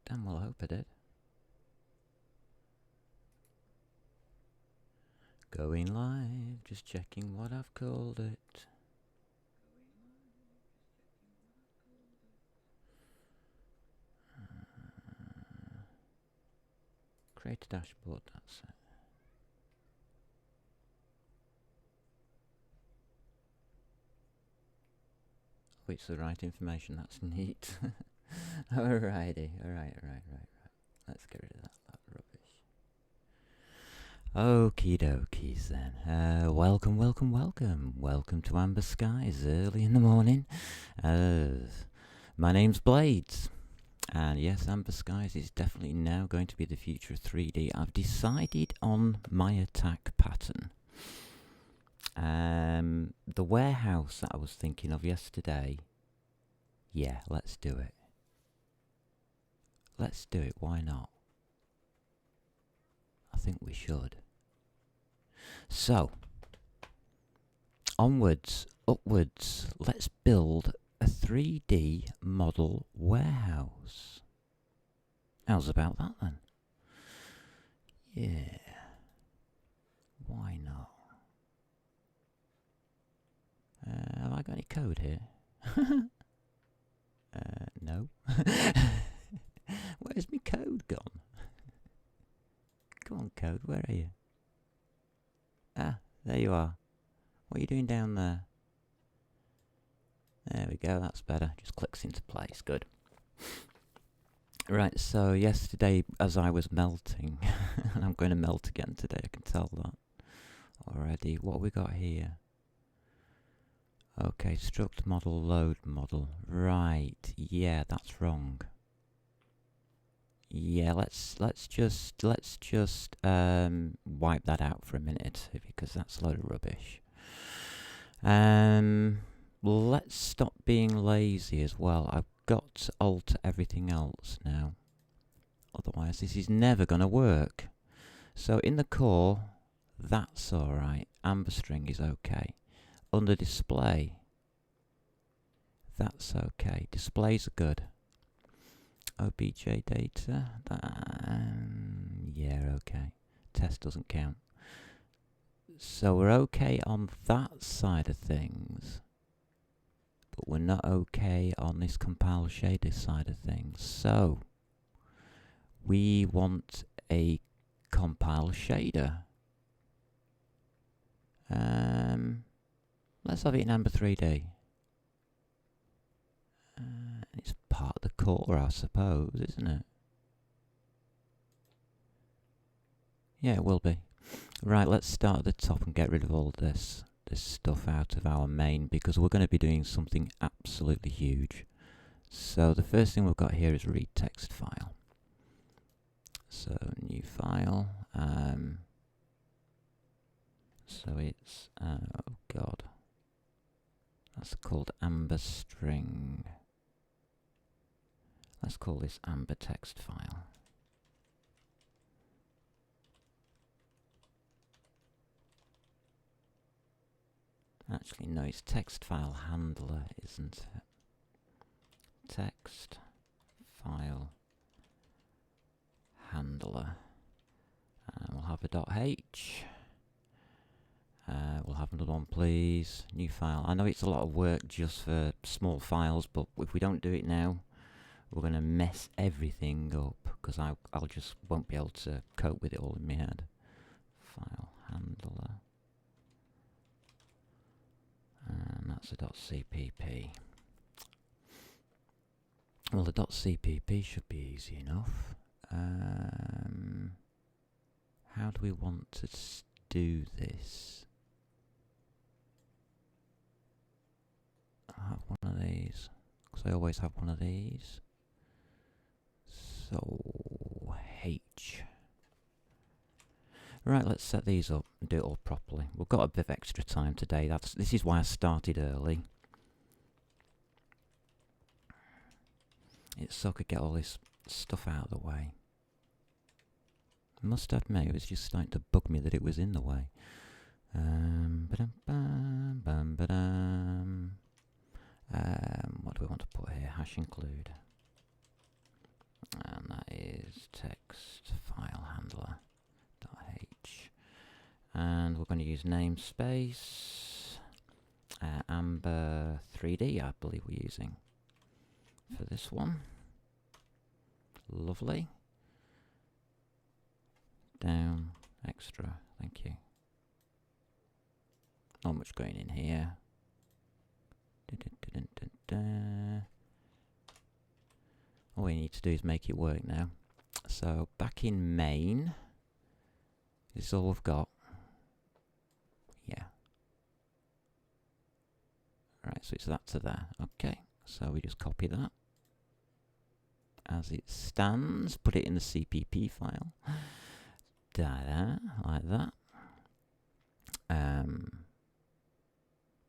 Damn well hope I did. Going live, just checking what I've called it. Create a dashboard, that's it. Oh, it's the right information, that's neat. Alrighty, alright. Let's get rid of that rubbish. Okie dokies then. Welcome to Amber Skies early in the morning. My name's Blades. And yes, Amber Skies is definitely now going to be the future of 3D. I've decided on my attack pattern. The warehouse that I was thinking of yesterday, yeah, let's do it. Let's do it, why not? I think we should. So, onwards, upwards, let's build a 3D model warehouse. How's about that then? Yeah. Why not? Have I got any code here? No. Where's my code gone? Come on, code, where are you? Ah, there you are. What are you doing down there? There we go, that's better. Just clicks into place, good. Right, so yesterday as I was melting, and I'm going to melt again today, I can tell that already. What have we got here? Okay, struct model, load model. Right, yeah, that's wrong. Yeah, let's just wipe that out for a minute because that's a load of rubbish. Let's stop being lazy as well. I've got to alter everything else now. Otherwise, this is never going to work. So in the core, that's alright. Amber string is okay. Under display, that's okay. Displays are good. OBJ data, yeah, okay. Test doesn't count. So we're okay on that side of things, but we're not okay on this compile shader side of things. So we want a compile shader. Let's have it in Amber 3D. It's part of the core, I suppose, isn't it? Yeah, it will be. Right, let's start at the top and get rid of all this stuff out of our main, because we're going to be doing something absolutely huge. So the first thing we've got here is read text file. So new file. So it's oh god, that's called Amber string. Let's call this Amber text file. Actually, no, it's text file handler, isn't it? Text file handler. And we'll have a .h. We'll have another one, please. New file. I know it's a lot of work just for small files, but if we don't do it now, we're going to mess everything up, because I'll just won't be able to cope with it all in my head. File handler. And that's a .cpp. Well, the .cpp should be easy enough. How do we want to do this? I have one of these, because I always have one of these. So, H. Right, let's set these up and do it all properly. We've got a bit of extra time today. This is why I started early. It's so I could get all this stuff out of the way. I must admit, it was just starting to bug me that it was in the way. What do we want to put here? Hash include. And that is text file handler .h, and we're going to use namespace Amber 3D, I believe we're using for this one. Lovely. Down extra, thank you. Not much going in here. All we need to do is make it work now. So back in main, this is all we've got. Yeah. Right, so it's that to there. Okay, so we just copy that as it stands, put it in the CPP file. Da-da, like that.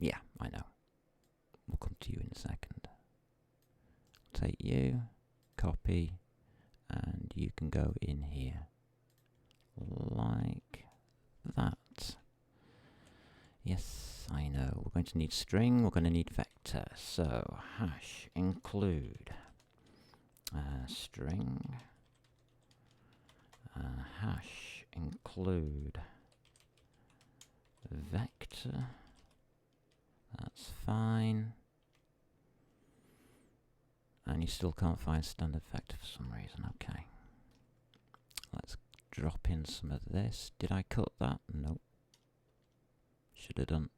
Yeah, I know. We'll come to you in a second. Take you, copy, and you can go in here. Like that. Yes, I know. We're going to need string, we're going to need vector. So, hash include string, hash include vector. That's fine. And you still can't find standard vector for some reason. Okay. Let's drop in some of this. Did I cut that? Nope. Should have done.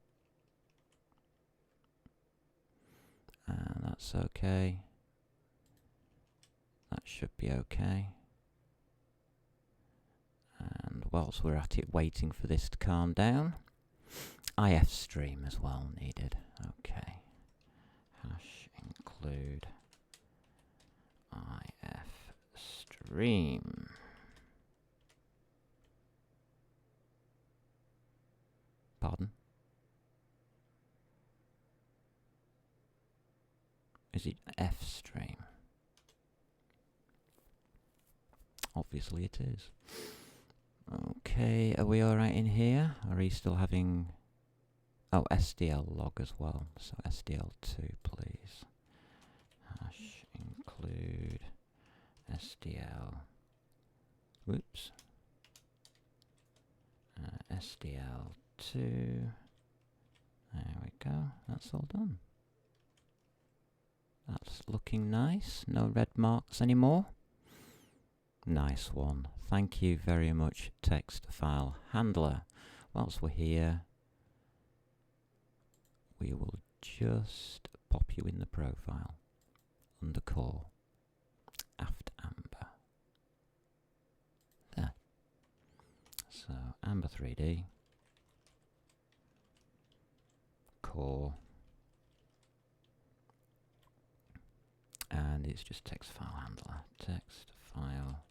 And that's okay. That should be okay. And whilst we're at it waiting for this to calm down, IF stream as well needed. Okay. Hash include IF stream. Pardon? Is it F stream? Obviously it is. Okay, are we alright in here? Are we still having... Oh, SDL log as well. So SDL2, please. Hash include SDL. Whoops. SDL2. There we go. That's all done. That's looking nice. No red marks anymore. Nice one. Thank you very much, text file handler. Whilst we're here, we will just pop you in the profile under core after Amber. There. So Amber 3D, core, and it's just text file handler. Text file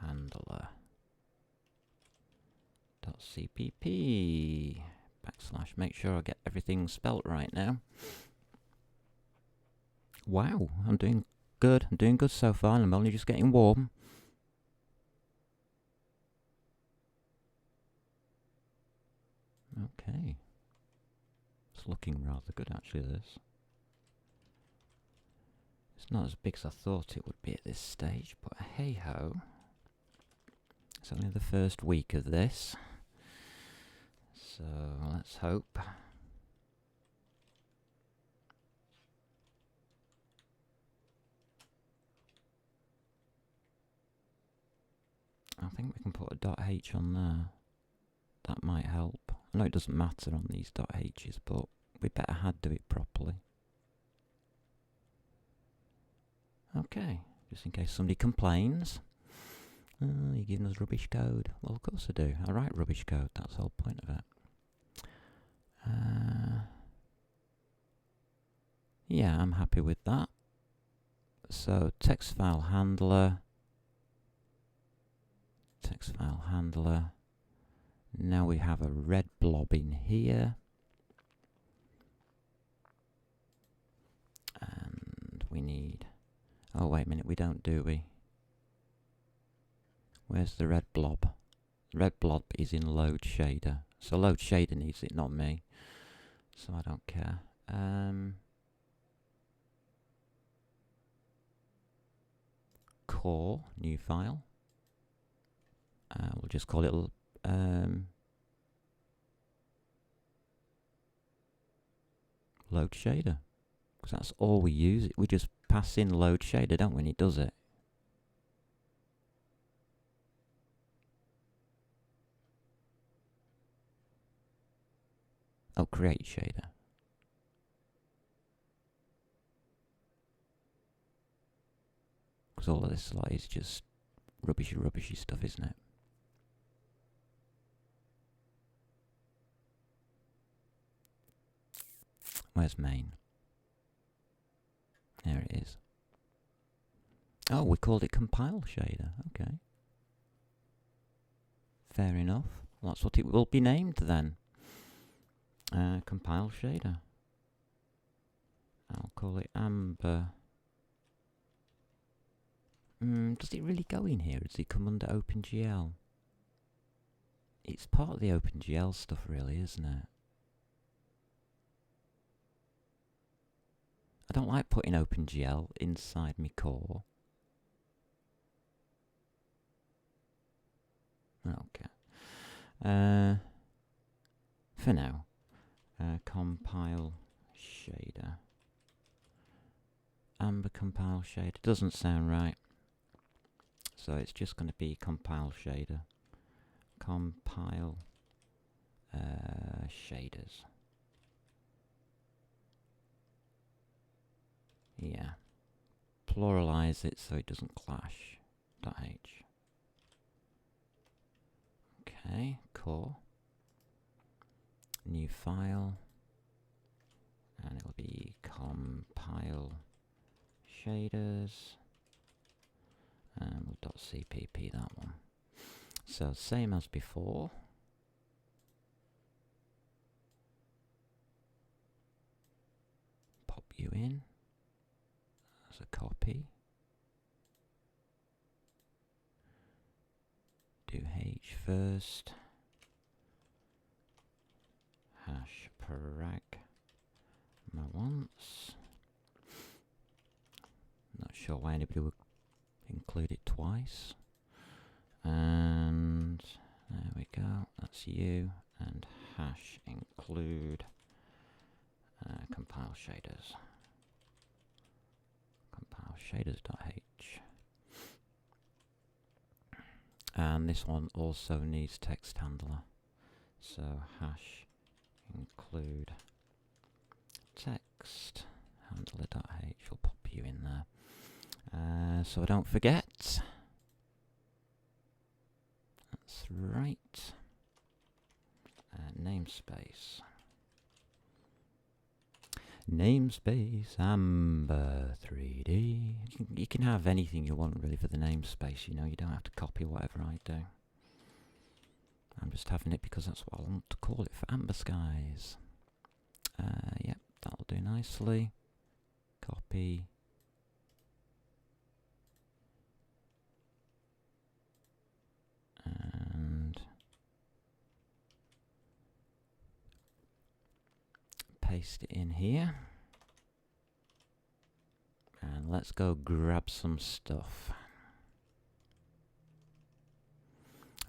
handler .cpp / make sure I get everything spelt right now. Wow, I'm doing good. I'm doing good so far, and I'm only just getting warm. Okay. It's looking rather good, actually, this. It's not as big as I thought it would be at this stage, but hey-ho. It's only the first week of this. So, let's hope. I think we can put a .h on there. That might help. I know it doesn't matter on these .h's, but we better had do it properly. Okay, just in case somebody complains. You're giving us rubbish code. Well, of course I do. I write rubbish code. That's the whole point of it. Yeah, I'm happy with that. So, text file handler. Text file handler. Now we have a red blob in here. And we need... Oh, wait a minute, we don't, do we? Where's the red blob? The red blob is in load shader. So load shader needs it, not me. So I don't care. core, new file. We'll just call it load shader, because that's all we use. We just pass in load shader, don't we, and it does it. Oh, create shader. Because all of this lot is just rubbishy stuff, isn't it? Where's main? There it is. Oh, we called it compile shader. Okay. Fair enough. Well, that's what it will be named then. Compile shader. I'll call it Amber. Does it really go in here? Does it come under OpenGL? It's part of the OpenGL stuff, really, isn't it? I don't like putting OpenGL inside my core. Okay. For now, compile shader. Amber compile shader doesn't sound right, so it's just going to be compile shader. Compile shaders. Yeah. Pluralize it so it doesn't clash. .h. Okay, core. New file. And it'll be compile shaders. And we'll .cpp that one. So same as before. Pop you in as a copy. Do H first. Hash pragma once. Not sure why anybody would include it twice. And there we go. That's you. And hash include compile shaders. Compile shaders.h. And this one also needs text handler. So hash include text handler.h will pop you in there. So I don't forget. That's right. Namespace. Namespace Amber 3D. You can have anything you want really for the namespace, you know, you don't have to copy whatever I do. I'm just having it because that's what I want to call it for Amber Skies. Yep, that'll do nicely. Copy. And paste it in here. And let's go grab some stuff.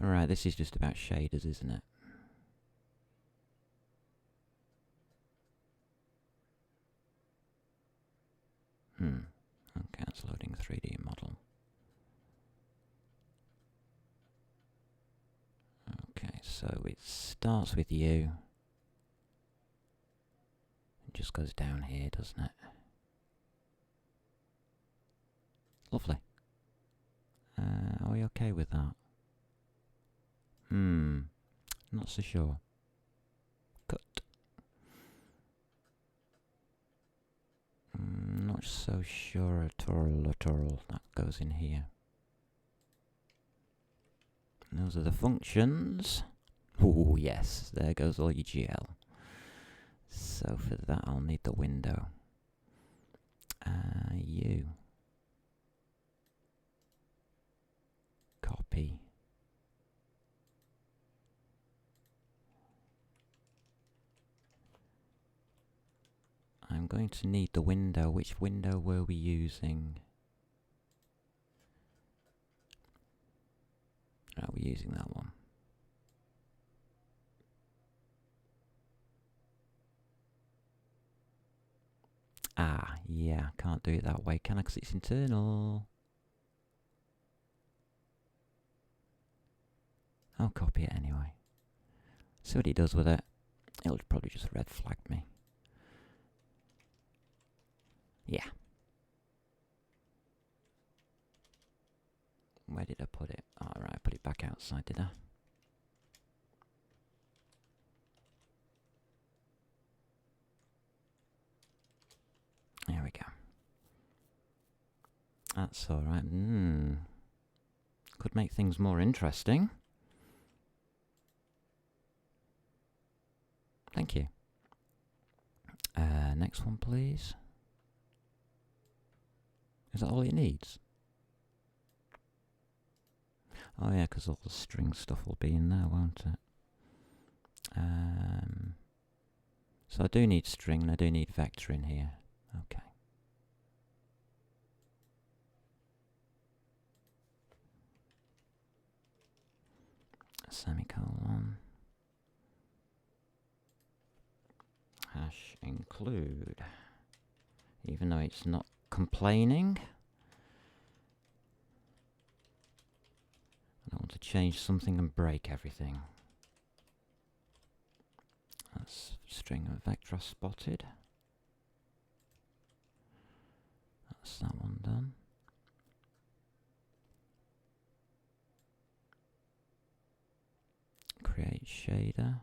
Alright, this is just about shaders, isn't it? Okay, it's loading 3D model. Okay, so it starts with you. It just goes down here, doesn't it? Lovely. Are we okay with that? Not so sure. Cut. Not so sure at all. That goes in here. And those are the functions. Oh yes, there goes all your GL. So for that I'll need the window. You. Copy. I'm going to need the window. Which window were we using? using that one. Ah, yeah, can't do it that way, can I? Because it's internal. I'll copy it anyway. See what he does with it. It'll probably just red flag me. Yeah. Where did I put it? Alright, I put it back outside, did I? There we go. That's alright. Could make things more interesting. Thank you. Next one, please. Is that all it needs? Oh yeah, because all the string stuff will be in there, won't it? So I do need string and I do need vector in here. Okay. Semicolon. Hash include. Even though it's not complaining. I don't want to change something and break everything. That's string and vector spotted. That's that one done. Create shader.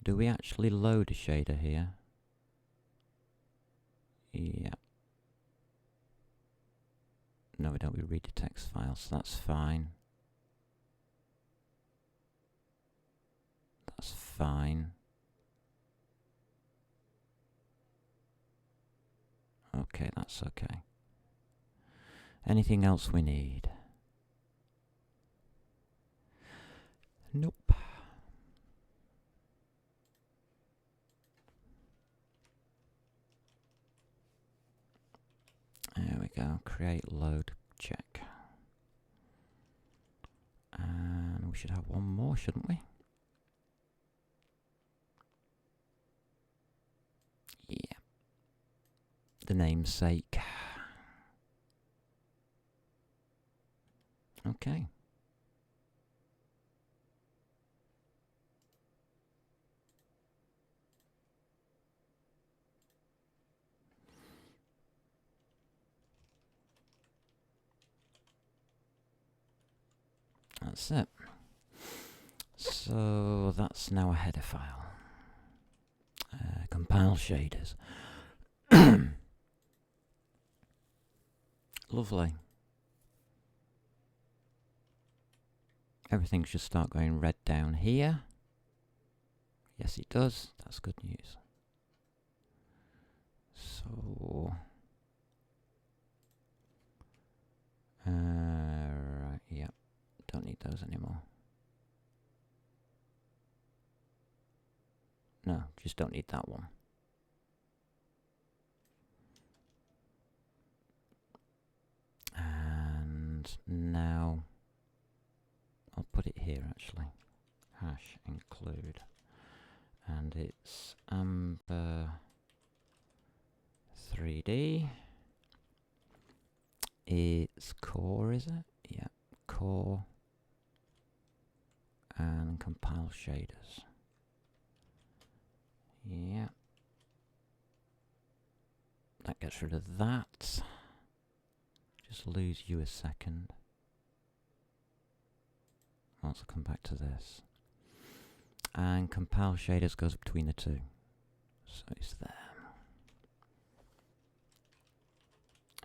Do we actually load a shader here? Yeah. No, we don't. We read the text file, so that's fine. That's fine. Okay, that's okay. Anything else we need? Nope. There we go. Create load check. And we should have one more, shouldn't we? Yeah. The namesake. Okay. That's it. So that's now a header file. Compile shaders. Lovely. Everything should start going red down here. Yes, it does. That's good news. So, right, yeah. Don't need those anymore. No, just don't need that one. And now I'll put it here actually. Hash include. And it's Amber 3D. It's core, is it? Yeah, core. And compile shaders. Yeah. That gets rid of that. Just lose you a second. Once I come back to this. And compile shaders goes between the two. So it's there.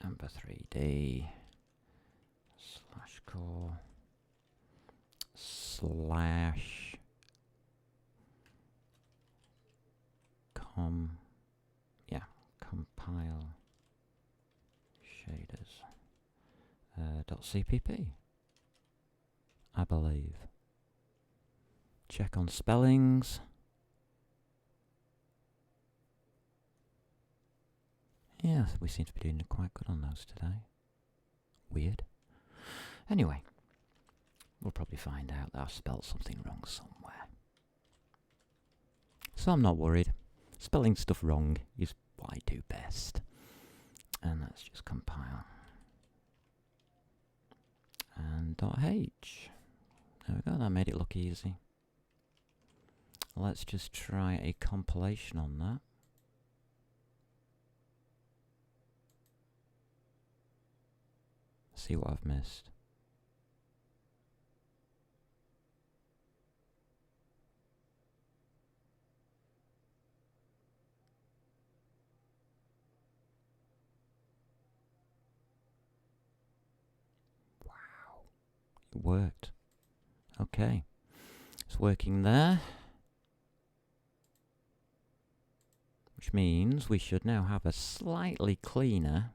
Amber 3D slash core slash compile shaders .cpp, I believe. Check on spellings. Yeah, we seem to be doing quite good on those today. Weird. Anyway, we'll probably find out that I've spelled something wrong somewhere. So I'm not worried. Spelling stuff wrong is what I do best. And let's just compile. And .h. There we go, that made it look easy. Let's just try a compilation on that. See what I've missed. Wow, it worked. Okay, it's working there. Which means we should now have a slightly cleaner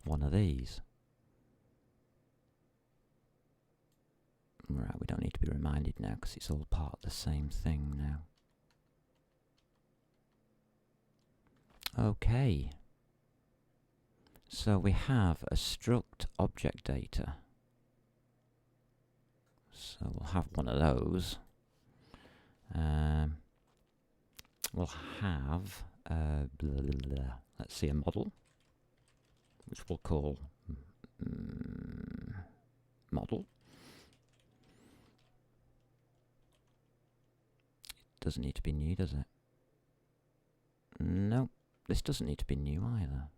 one of these. Right, we don't need to be reminded now because it's all part of the same thing now. Okay. So we have a struct object data. So we'll have one of those. We'll have, let's see, a model, which we'll call model. It doesn't need to be new, does it? Nope, this doesn't need to be new either.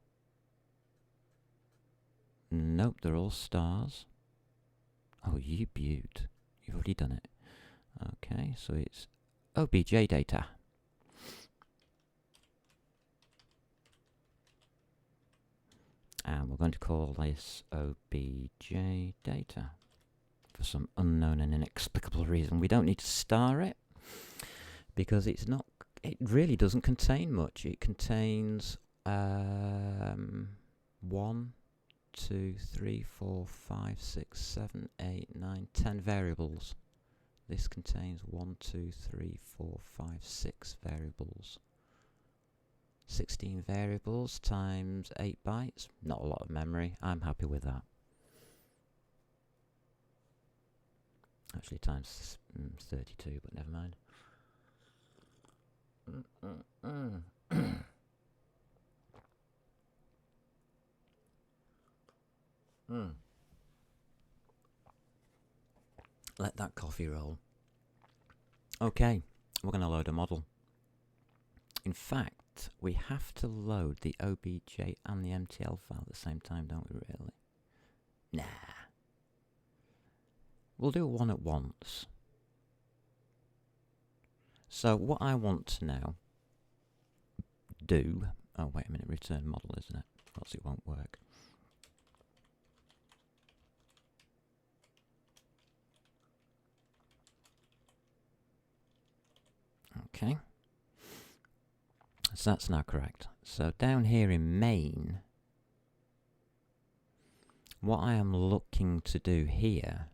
Nope, they're all stars. Oh, you beaut. You've already done it. Okay, so it's OBJ data. And we're going to call this OBJ data for some unknown and inexplicable reason. We don't need to star it because it's not. It really doesn't contain much. It contains 1, 2, 3, 4, 5, 6, 7, 8, 9, 10 variables. This contains 1, 2, 3, 4, 5, 6 variables. 16 variables times 8 bytes. Not a lot of memory. I'm happy with that. Actually times 32, but never mind. Let that coffee roll. Okay, we're going to load a model. In fact, we have to load the OBJ and the MTL file at the same time, don't we, really? Nah. We'll do one at once. So what I want to now do... Oh, wait a minute, return model, isn't it? Or else it won't work. Okay. So that's now correct. So down here in main, what I am looking to do here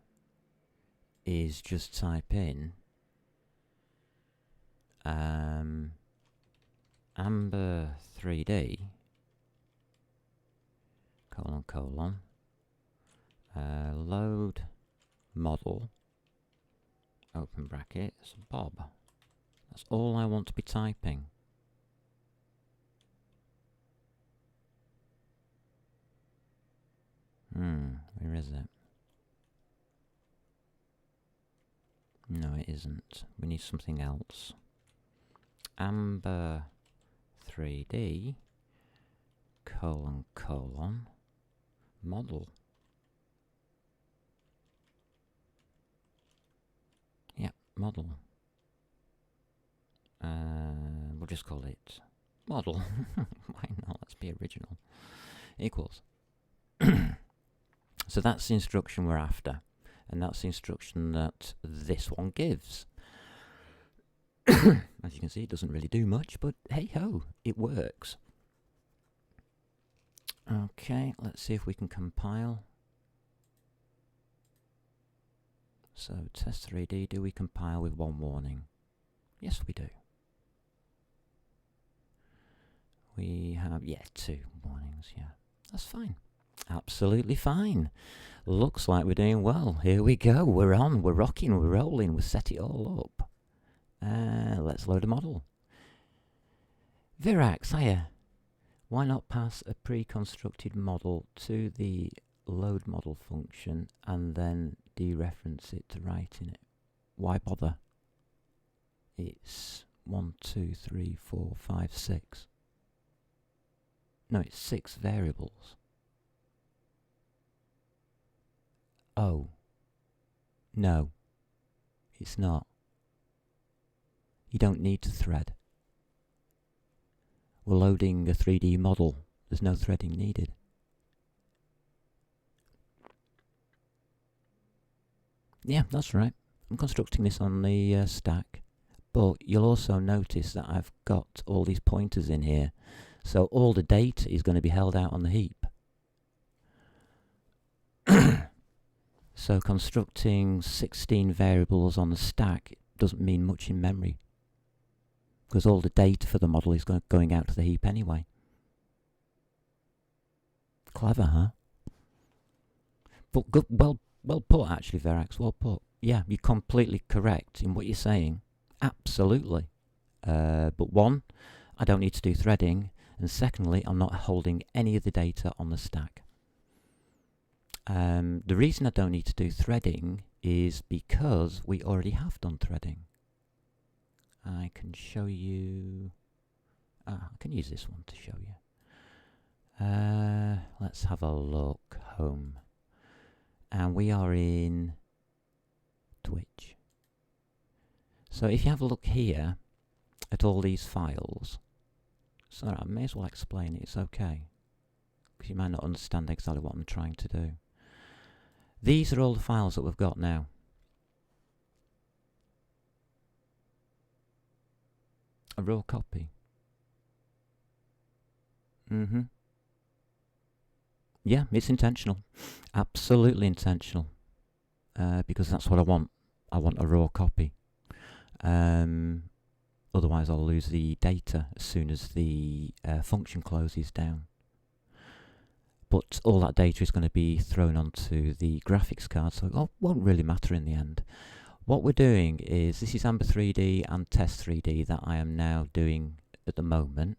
is just type in Amber 3D load model open brackets Bob. That's all I want to be typing. Where is it? No, it isn't. We need something else. Amber 3D model. Yeah, model. We'll just call it model. Why not? Let's be original. Equals. So that's the instruction we're after. And that's the instruction that this one gives. As you can see, it doesn't really do much, but hey ho, it works. Okay, let's see if we can compile. So test3D, do we compile with one warning? Yes, we do. We have, yeah, 2 warnings, yeah. That's fine. Absolutely fine. Looks like we're doing well. Here we go. We're on. We're rocking. We're rolling. We set it all up. Let's load a model. Virax, hiya. Why not pass a pre-constructed model to the load model function and then dereference it to writing it? Why bother? It's 1, 2, 3, 4, 5, 6. No, it's 6 variables. Oh. No. It's not. You don't need to thread. We're loading a 3D model. There's no threading needed. Yeah, that's right. I'm constructing this on the stack. But you'll also notice that I've got all these pointers in here. So all the data is going to be held out on the heap. So constructing 16 variables on the stack doesn't mean much in memory, because all the data for the model is going out to the heap anyway. Clever, huh? But good, well put, actually, Virax. Well put. Yeah, you're completely correct in what you're saying. Absolutely. But one, I don't need to do threading, and secondly, I'm not holding any of the data on the stack. The reason I don't need to do threading is because we already have done threading. I can show you... I can use this one to show you. Let's have a look. Home. And we are in Twitch. So if you have a look here at all these files, so I may as well explain it, it's okay, because you might not understand exactly what I'm trying to do. These are all the files that we've got now. A raw copy. Yeah, it's intentional. Absolutely intentional. Because that's what I want. I want a raw copy. Otherwise I'll lose the data as soon as the function closes down. But all that data is going to be thrown onto the graphics card, so it won't really matter in the end. What we're doing is, this is Amber 3D and Test 3D that I am now doing at the moment.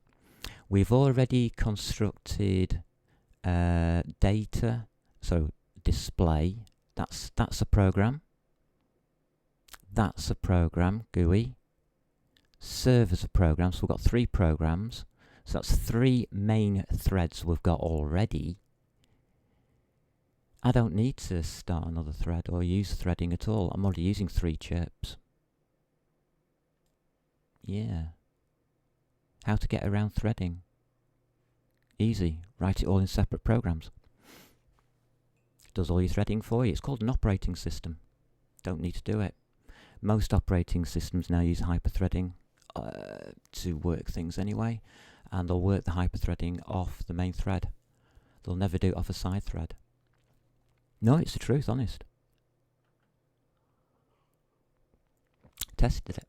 We've already constructed data, so display, that's a program. That's a program, GUI. Server's a program, so we've got 3 programs. So that's 3 main threads we've got already. I don't need to start another thread or use threading at all. I'm already using 3 chirps. Yeah. How to get around threading? Easy. Write it all in separate programs. It does all your threading for you. It's called an operating system. Don't need to do it. Most operating systems now use hyperthreading to work things anyway, and they'll work the hyperthreading off the main thread. They'll never do it off a side thread. No, it's the truth, honest. Tested it.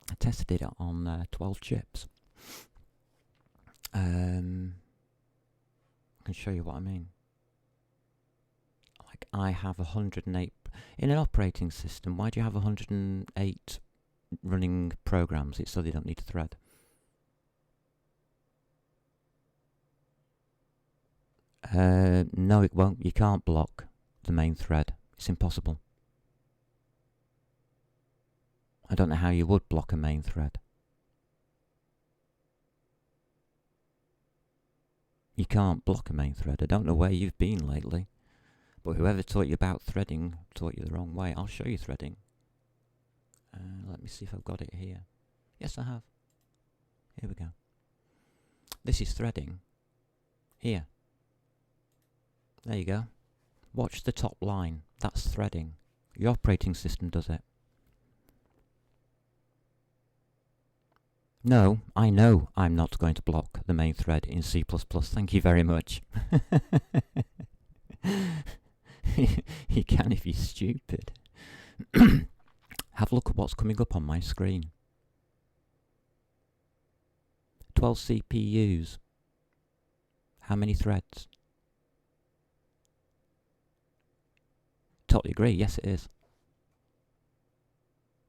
I tested it on 12 chips. I can show you what I mean. Like, I have 108... In an operating system, why do you have 108 running programs? It's so they don't need to thread. No, it won't. You can't block the main thread. It's impossible. I don't know how you would block a main thread. You can't block a main thread. I don't know where you've been lately, but whoever taught you about threading taught you the wrong way. I'll show you threading. Let me see if I've got it here. Yes, I have. Here we go. This is threading. Here. There you go. Watch the top line. That's threading. Your operating system does it. No, I know I'm not going to block the main thread in C++. Thank you very much. You can if you're stupid. Have a look at what's coming up on my screen. 12 CPUs. How many threads? totally agree. Yes, it is.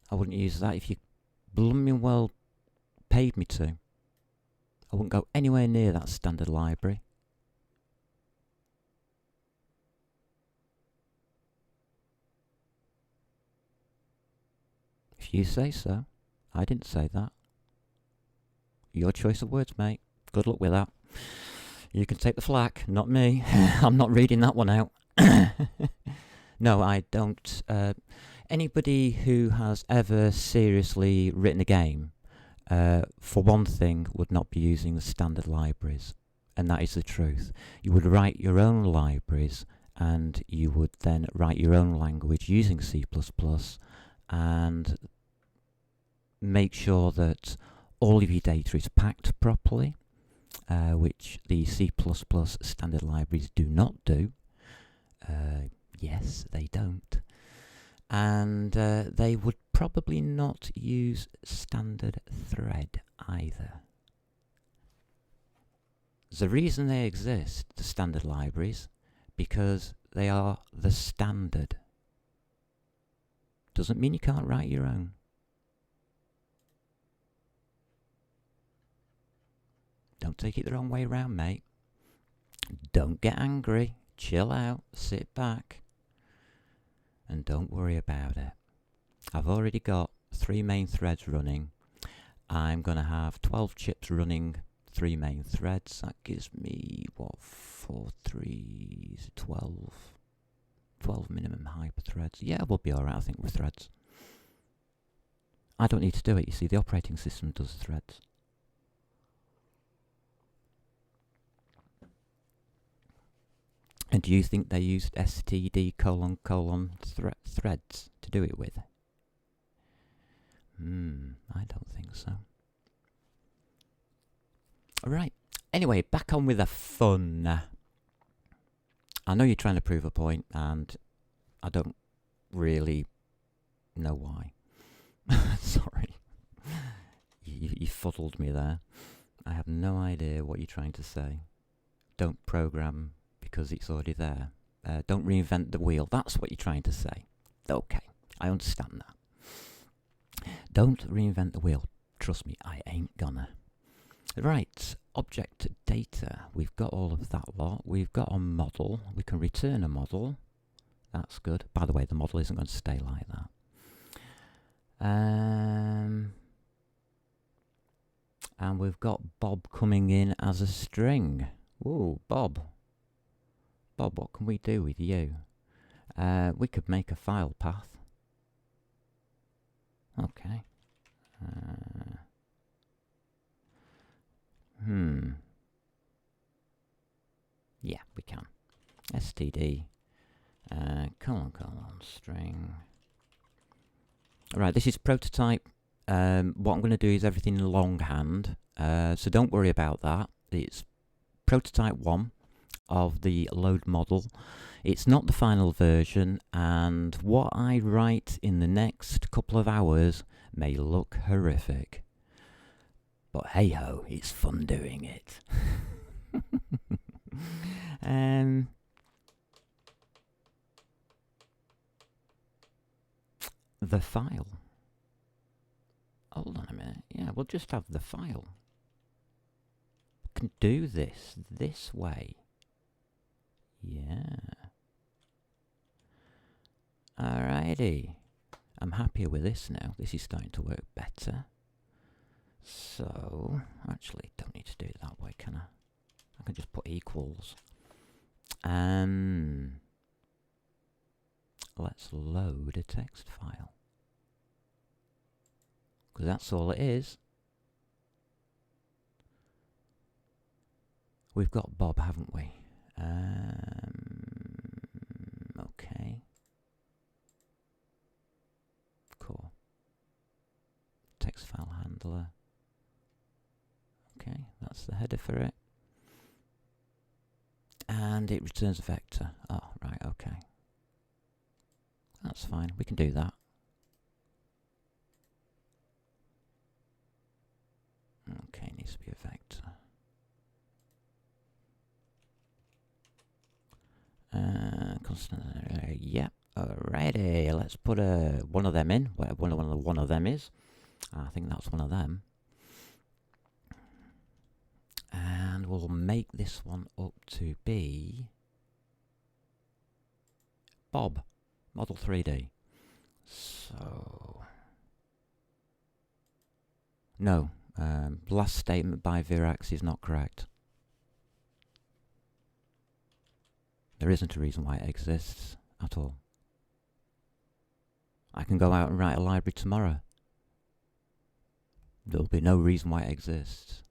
I wouldn't use that if you blooming well paid me to. I wouldn't go anywhere near that standard library. If you say so. I didn't say that. Your choice of words, mate. Good luck with that. You can take the flak, not me. I'm not reading that one out. No, I don't. Anybody who has ever seriously written a game, for one thing, would not be using the standard libraries. And that is the truth. You would write your own libraries, and you would then write your own language using C++, and make sure that all of your data is packed properly, which the C++ standard libraries do not do. Yes, they don't. And they would probably not use standard thread either. The reason they exist, the standard libraries, because they are the standard. Doesn't mean you can't write your own. Don't take it the wrong way round, mate. Don't get angry. Chill out. Sit back. And don't worry about it. I've already got 3 main threads running. I'm going to have 12 chips running 3 main threads. That gives me, 4 3s, 12. 12 minimum hyper threads. Yeah, we'll be alright, I think, with threads. I don't need to do it, you see, the operating system does threads. And do you think they used std : threads to do it with? I don't think so. Alright, anyway, back on with the fun. I know you're trying to prove a point, and I don't really know why. Sorry. You fuddled me there. I have no idea what you're trying to say. Don't program because it's already there. Don't reinvent the wheel. That's what you're trying to say. Okay, I understand that. Don't reinvent the wheel. Trust me, I ain't gonna. Right, object data. We've got all of that lot. We've got a model. We can return a model. That's good. By the way, the model isn't going to stay like that. And we've got Bob coming in as a string. Ooh, Bob. Bob, what can we do with you? We could make a file path. Okay. Yeah, we can. std string. Right, this is prototype. What I'm going to do is everything in longhand, so don't worry about that. It's prototype 1 of the load model. It's not the final version, and what I write in the next couple of hours may look horrific. But hey ho, it's fun doing it. The file. Hold on a minute. Yeah, we'll just have the file. We can do this way. Yeah. Alrighty. I'm happier with this now. This is starting to work better. So, actually, don't need to do it that way, can I? I can just put equals. Let's load a text file. Because that's all it is. We've got Bob, haven't we? Okay. Cool. Text file handler. Okay, that's the header for it. And it returns a vector. Oh, right, okay. That's fine, we can do that. Okay, needs to be a vector. Constant, yeah, Alrighty, let's put one of them in, where one of them is. I think that's one of them. And we'll make this one up to be Bob, Model 3D. So, no, last statement by Virax is not correct. There isn't a reason why it exists at all. I can go out and write a library tomorrow. There'll be no reason why it exists.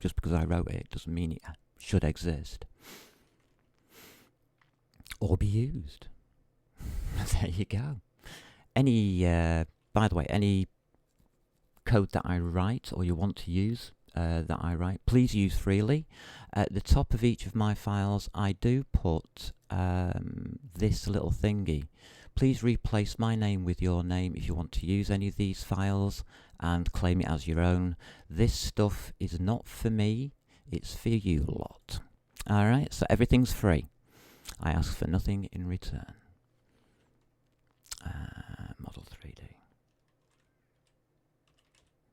Just because I wrote it doesn't mean it should exist. Or be used. There you go. Any, by the way, any code that I write or you want to use that I write, please use freely. At the top of each of my files, I do put this little thingy. Please replace my name with your name if you want to use any of these files and claim it as your own. This stuff is not for me, it's for you lot. Alright, so everything's free. I ask for nothing in return. Model 3D.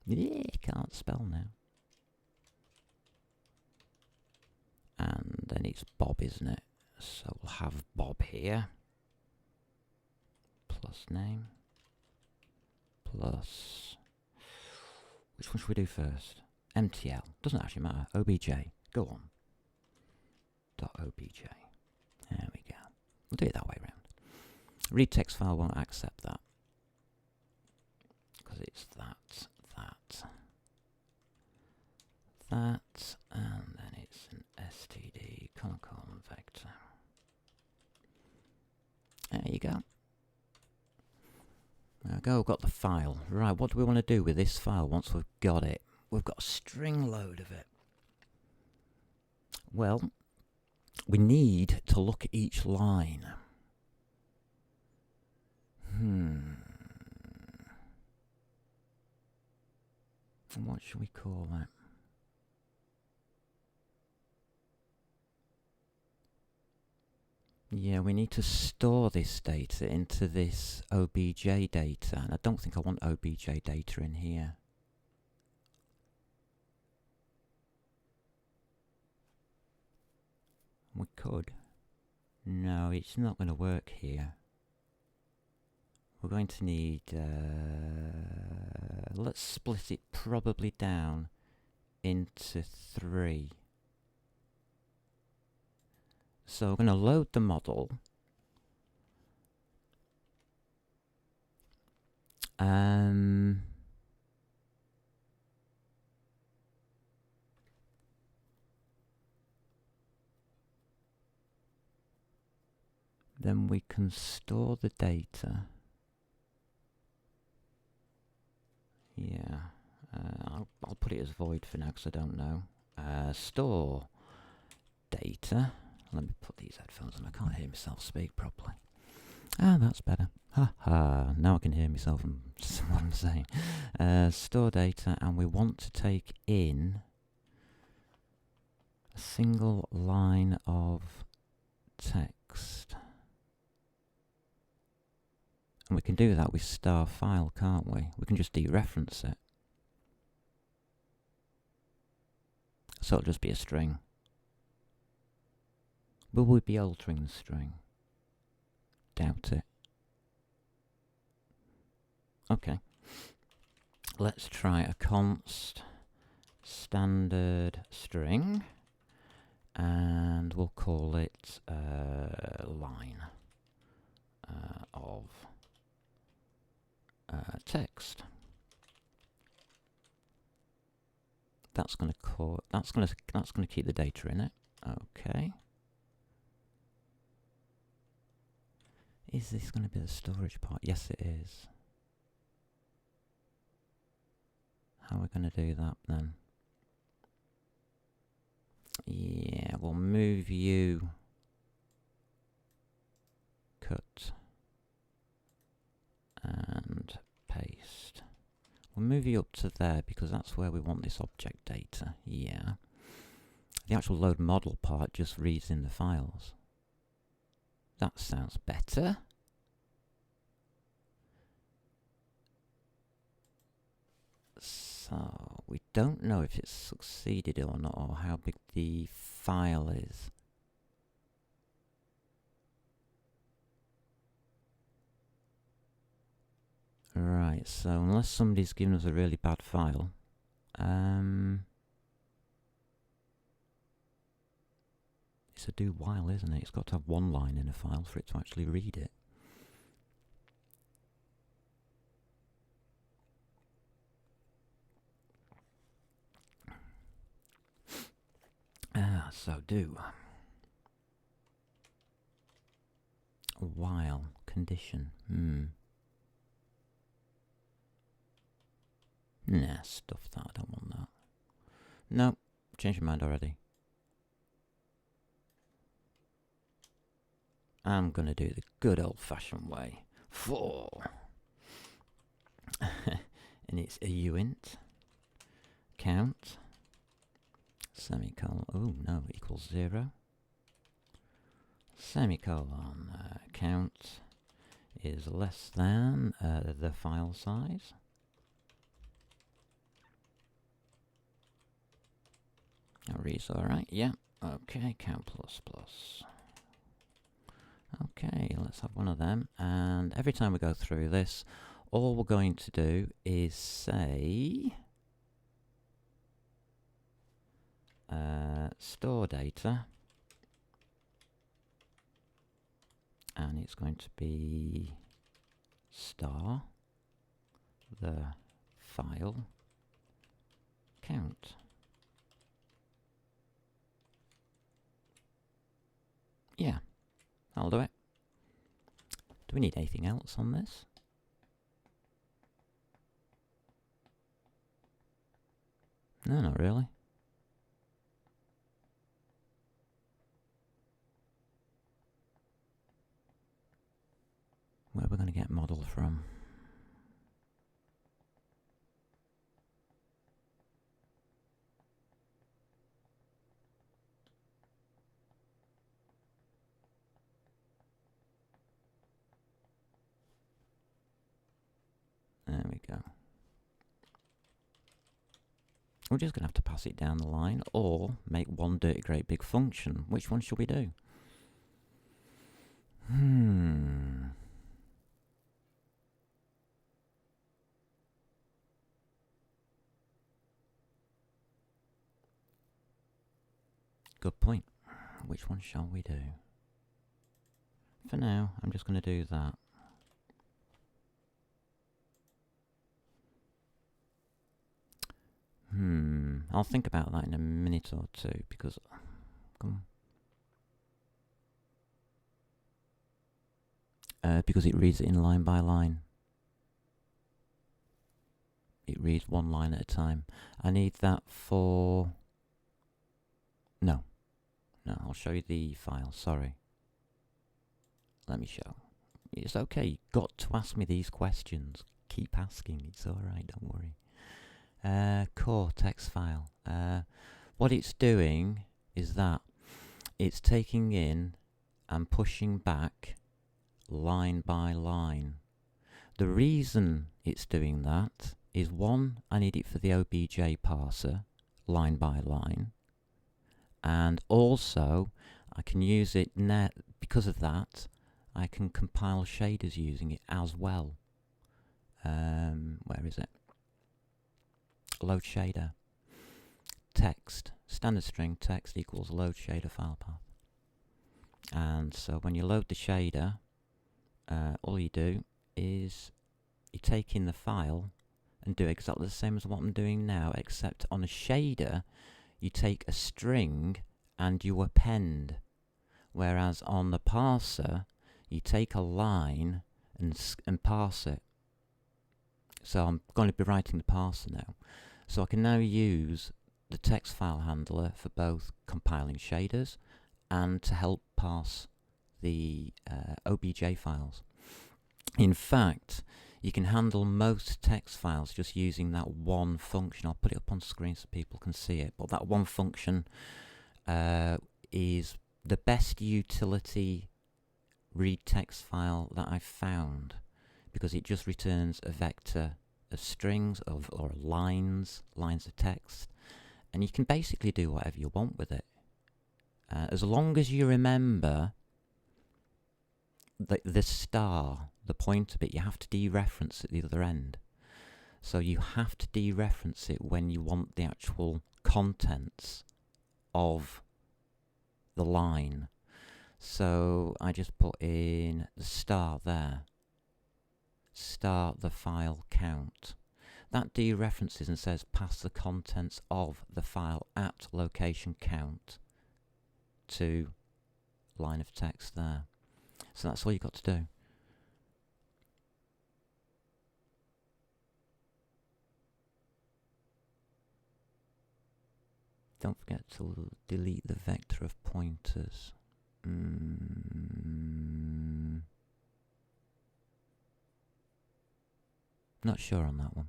Yeah, can't spell now. And then it's Bob, isn't it? So we'll have Bob here. Plus name. Plus... which one should we do first? MTL. Doesn't actually matter. OBJ. Go on. .obj. There we go. We'll do it that way round. Read text file won't accept that. Because it's that, and then it's an std, colon, vector. There you go. There we go, we've got the file. Right, what do we want to do with this file once we've got it? We've got a string load of it. Well, we need to look at each line. What should we call that? Yeah, we need to store this data into this OBJ data, and I don't think I want OBJ data in here. We could. No, it's not going to work here. We're going to need, let's split it probably down into 3. So we're going to load the model. Then we can store the data. Yeah, I'll put it as void for now because I don't know. Store data. Let me put these headphones on. I can't hear myself speak properly. Ah, that's better. Ha ha. Now I can hear myself and what I'm saying. Store data, and we want to take in a single line of text. And we can do that with star file, can't we? We can just dereference it. So it'll just be a string. Will we be altering the string? Doubt it. Okay. Let's try a const standard string, and we'll call it line of text. That's going to keep the data in it. Okay. Is this going to be the storage part? Yes, it is. How are we going to do that then? Yeah, we'll move you. Cut. And paste. We'll move you up to there because that's where we want this object data. Yeah. The actual load model part just reads in the files. That sounds better. So we don't know if it's succeeded or not, or how big the file is. Right, so unless somebody's given us a really bad file, it's a do while, isn't it? It's got to have one line in a file for it to actually read it. So do while condition. Nah, stuff that. I don't want that. No, changed my mind already. I'm gonna do the good old-fashioned way. For and it's a uint count semicolon. Oh no, equals 0. Semicolon count is less than the file size. That reads all right. Yeah. Okay. Count plus plus. Okay. Let's have one of them. And every time we go through this, all we're going to do is say store data, and it's going to be star the file count. Yeah, I'll do it. Do we need anything else on this? No, not really. Where are we going to get model from? There we go. We're just going to have to pass it down the line or make one dirty great big function. Which one should we do? Good point. Which one shall we do? For now, I'm just going to do that. I'll think about that in a minute or two because... because it reads it in line by line. It reads one line at a time. I need that for... No, I'll show you the file, sorry. Let me show. It's okay, you've got to ask me these questions. Keep asking, it's alright, don't worry. Core text file. What it's doing is that it's taking in and pushing back line by line. The reason it's doing that is, one, I need it for the OBJ parser, line by line. And also, I can use it now, because of that, I can compile shaders using it as well. Where is it? Load shader. Text. Standard string text equals load shader file path. And so when you load the shader, all you do is you take in the file and do exactly the same as what I'm doing now, except on a shader, you take a string and you append. Whereas on the parser, you take a line and parse it. So I'm going to be writing the parser now. So I can now use the text file handler for both compiling shaders and to help parse the OBJ files. In fact, you can handle most text files just using that one function. I'll put it up on screen so people can see it. But that one function is the best utility read text file that I've found, because it just returns a vector strings or lines of text, and you can basically do whatever you want with it. As long as you remember the star, the pointer bit, you have to dereference at the other end. So you have to dereference it when you want the actual contents of the line. So I just put in the star there. Start the file count. That dereferences and says pass the contents of the file at location count to line of text there. So that's all you've got to do. Don't forget to delete the vector of pointers. Not sure on that one.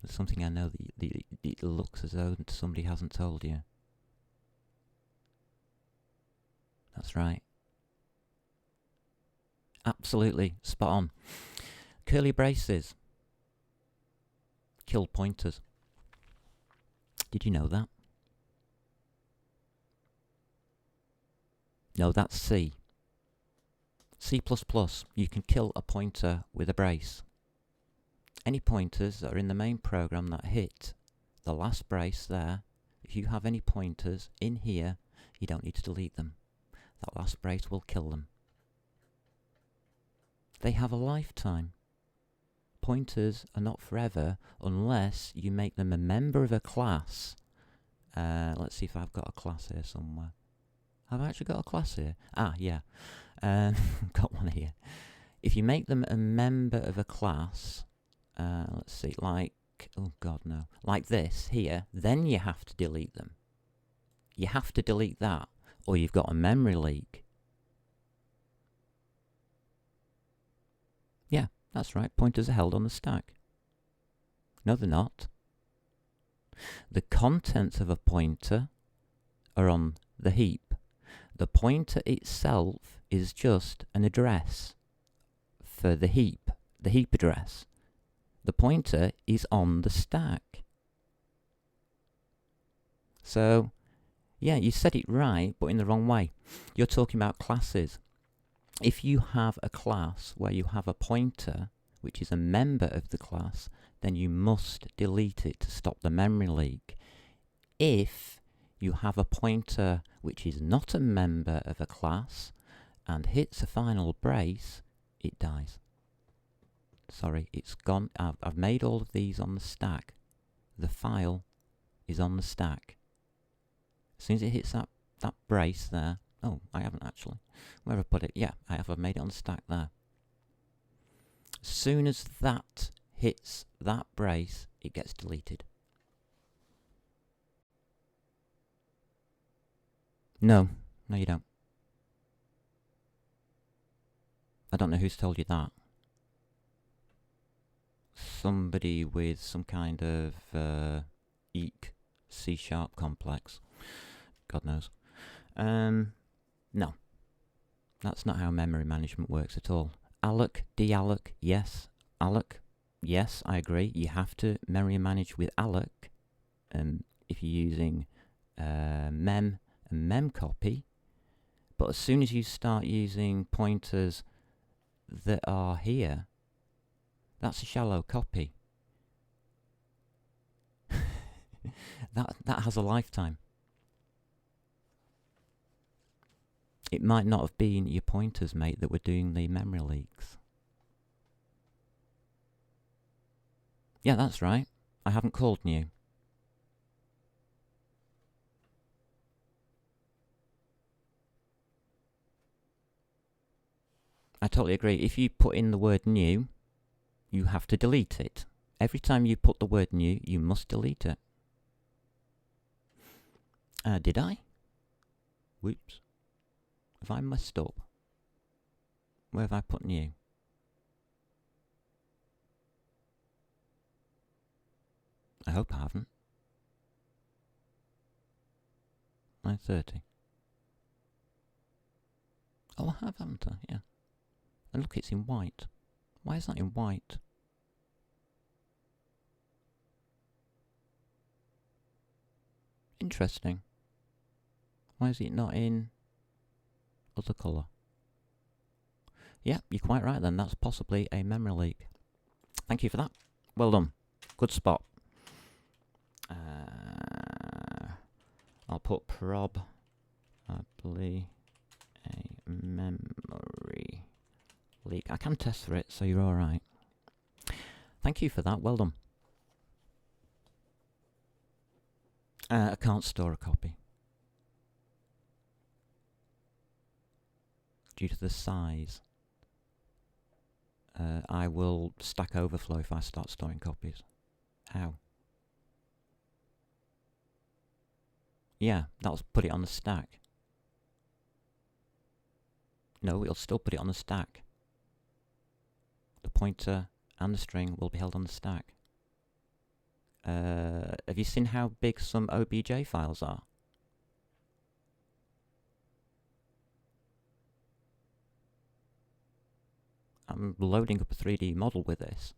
There's something I know that it looks as though somebody hasn't told you. That's right. Absolutely spot on. Curly braces kill pointers. Did you know that? No, that's C. C++, you can kill a pointer with a brace. Any pointers that are in the main program that hit the last brace there, if you have any pointers in here, you don't need to delete them. That last brace will kill them. They have a lifetime. Pointers are not forever unless you make them a member of a class. Let's see if I've got a class here somewhere. Have I actually got a class here? Ah, yeah. Got one here. If you make them a member of a class, let's see, like, oh god no, like this here, then you have to delete them. You have to delete that, or you've got a memory leak. Yeah, that's right, pointers are held on the stack. No, they're not. The contents of a pointer are on the heap. The pointer itself is just an address for the heap address. The pointer is on the stack. So, yeah, you said it right, but in the wrong way. You're talking about classes. If you have a class where you have a pointer, which is a member of the class, then you must delete it to stop the memory leak. If you have a pointer which is not a member of a class and hits a final brace, it dies. Sorry, it's gone. I've made all of these on the stack. The file is on the stack. As soon as it hits that brace there, oh, I haven't actually. Where have I put it? Yeah, I have. I've made it on the stack there. As soon as that hits that brace, it gets deleted. No, you don't. I don't know who's told you that. Somebody with some kind of eek C# complex. God knows. No. That's not how memory management works at all. Alloc, dealloc, yes. Alloc, yes, I agree. You have to memory manage with alloc if you're using mem and memcopy. But as soon as you start using pointers that are here, that's a shallow copy. that has a lifetime. It might not have been your pointers, mate, that were doing the memory leaks. Yeah, that's right. I haven't called new. I totally agree. If you put in the word new, you have to delete it. Every time you put the word new, you must delete it. Did I? Whoops. Have I messed up? Where have I put new? I hope I haven't. 9:30. Oh, I have, haven't I? Yeah. And look, it's in white. Why is that in white? Interesting. Why is it not in other colour? Yeah, you're quite right then. That's possibly a memory leak. Thank you for that. Well done. Good spot. I'll put probably a memory leak. I can test for it, so you're alright. Thank you for that. Well done. I can't store a copy. Due to the size. I will Stack Overflow if I start storing copies. How? Yeah, that'll put it on the stack. No, it'll still put it on the stack. The pointer and the string will be held on the stack. Have you seen how big some OBJ files are? I'm loading up a 3D model with this.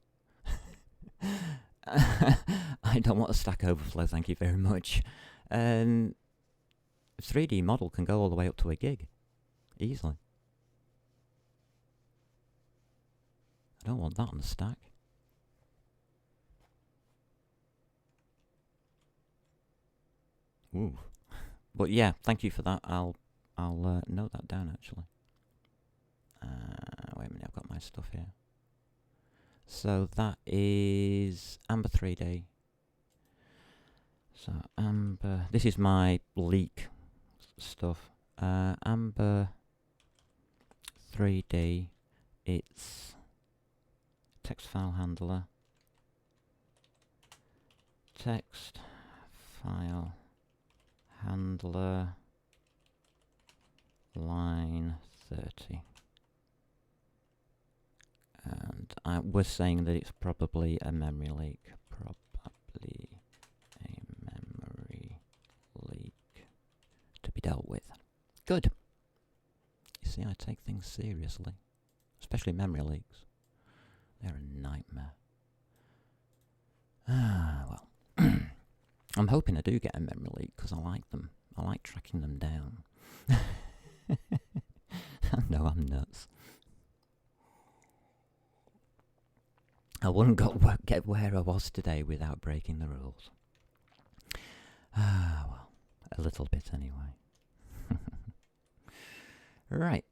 I don't want a Stack Overflow, thank you very much. 3D model can go all the way up to a gig. Easily. I don't want that on the stack. Ooh. But yeah, thank you for that. I'll note that down actually. Wait a minute, I've got my stuff here. So that is Amber 3D. So Amber, this is my leak stuff. Amber 3D, it's text file handler. Text file handler line 30. And I was saying that it's probably a memory leak. Probably a memory leak to be dealt with. Good. You see, I take things seriously. Especially memory leaks. They're a nightmare. Ah, well. I'm hoping I do get a memory leak because I like them. I like tracking them down. No, I'm nuts. I wouldn't get where I was today without breaking the rules. Ah, well, a little bit anyway. Right,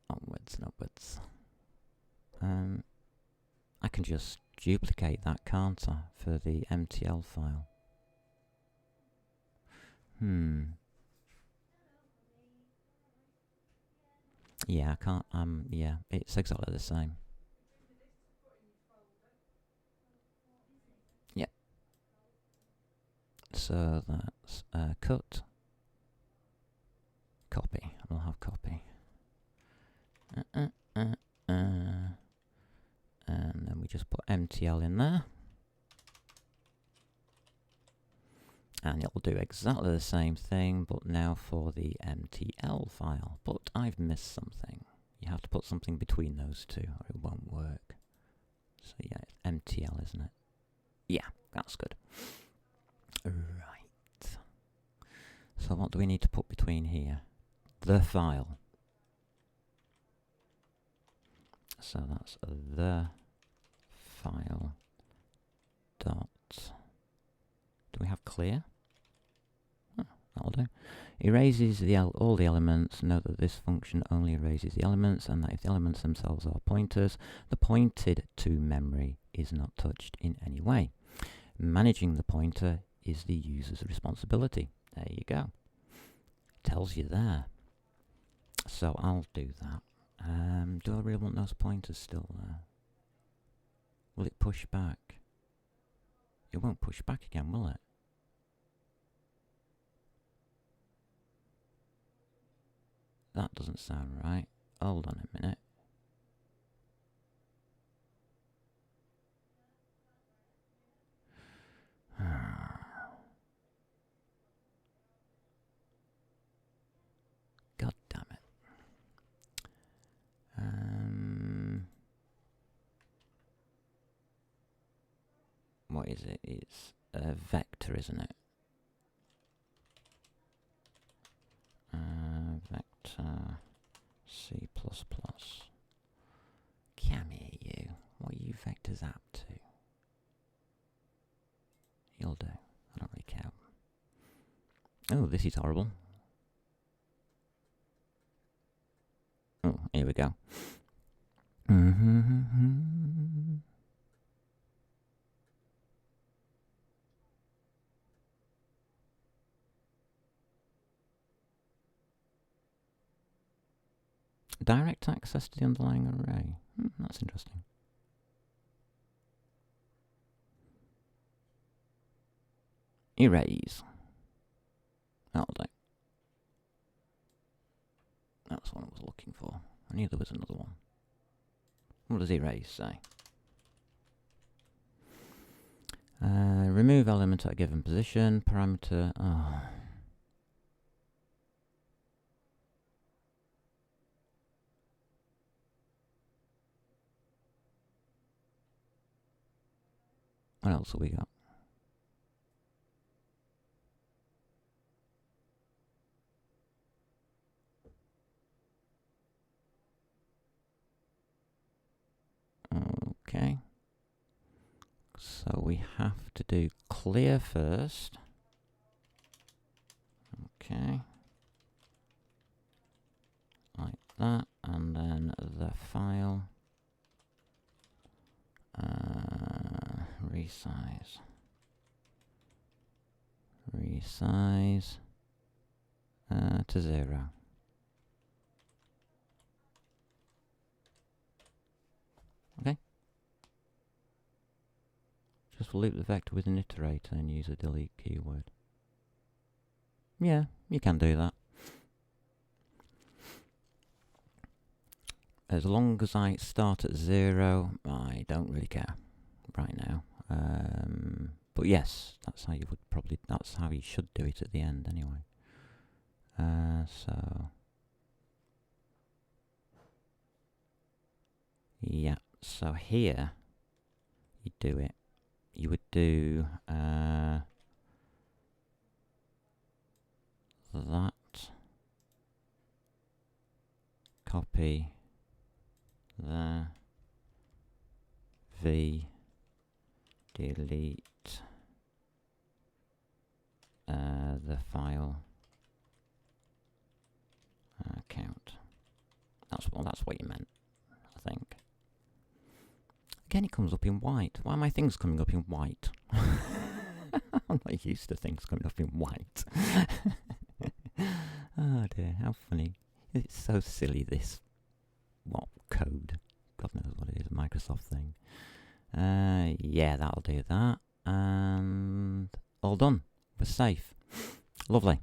onwards and upwards. I can just duplicate that, can't I, for the MTL file? Yeah, I can't, yeah, it's exactly the same. Yep. So that's cut, copy, we'll have copy. And then we just put MTL in there. And it'll do exactly the same thing, but now for the MTL file. But I've missed something. You have to put something between those two, or it won't work. So yeah, it's MTL, isn't it? Yeah, that's good. Right. So what do we need to put between here? The file. So that's the file dot. Do we have clear? Oh, that'll do. Erases all the elements. Note that this function only erases the elements, and that if the elements themselves are pointers, the pointed to memory is not touched in any way. Managing the pointer is the user's responsibility. There you go. Tells you there. So I'll do that. Do I really want those pointers still there? Will it push back? It won't push back again, will it? That doesn't sound right. Hold on a minute. God damn it. what is it? It's a vector, isn't it? Vector C++. Come here, you. What are you vectors up to? You'll do. I don't really care. Oh, this is horrible. Oh, here we go. Direct access to the underlying array. That's interesting. Erase. That'll do. That's what I was looking for. I knew there was another one. What does erase say? Remove element at a given position. Parameter. Oh. What else have we got? Okay. So we have to do clear first. Okay. Like that. And then the file. Resize. Resize. To 0. Okay. Just loop the vector with an iterator and use a delete keyword. Yeah, you can do that. As long as I start at 0, I don't really care right now. But yes, that's how you would probably, that's how you should do it at the end anyway. So yeah, so here you do it. You would do that, copy there, v, delete the file count. That's what you meant, I think. Again, it comes up in white. Why are my things coming up in white? I'm not used to things coming up in white. Oh dear, how funny. It's so silly, this. What code? God knows what it is, a Microsoft thing. Yeah, that'll do that. And all done. We're safe. Lovely.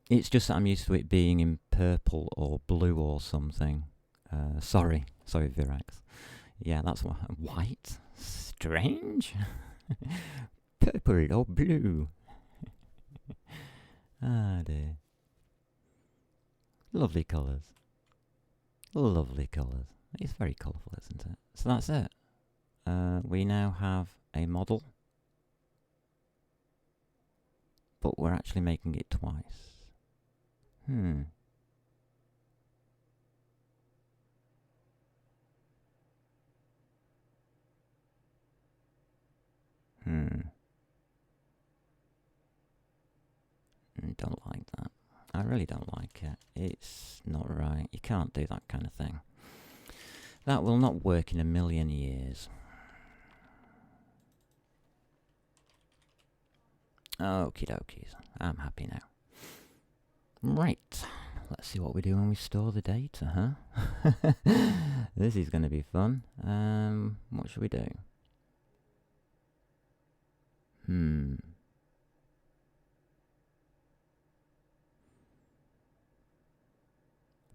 It's just that I'm used to it being in purple or blue or something. Sorry, Virax. Yeah, that's what. White? Strange? Purple or blue? Ah dear. Lovely colours. Lovely colours. It's very colourful, isn't it? So that's it. We now have a model, but we're actually making it twice. Don't like that. I really don't like it. It's not right. You can't do that kind of thing. That will not work in a million years. Okie dokies. I'm happy now. Right. Let's see what we do when we store the data, huh? This is going to be fun. What should we do?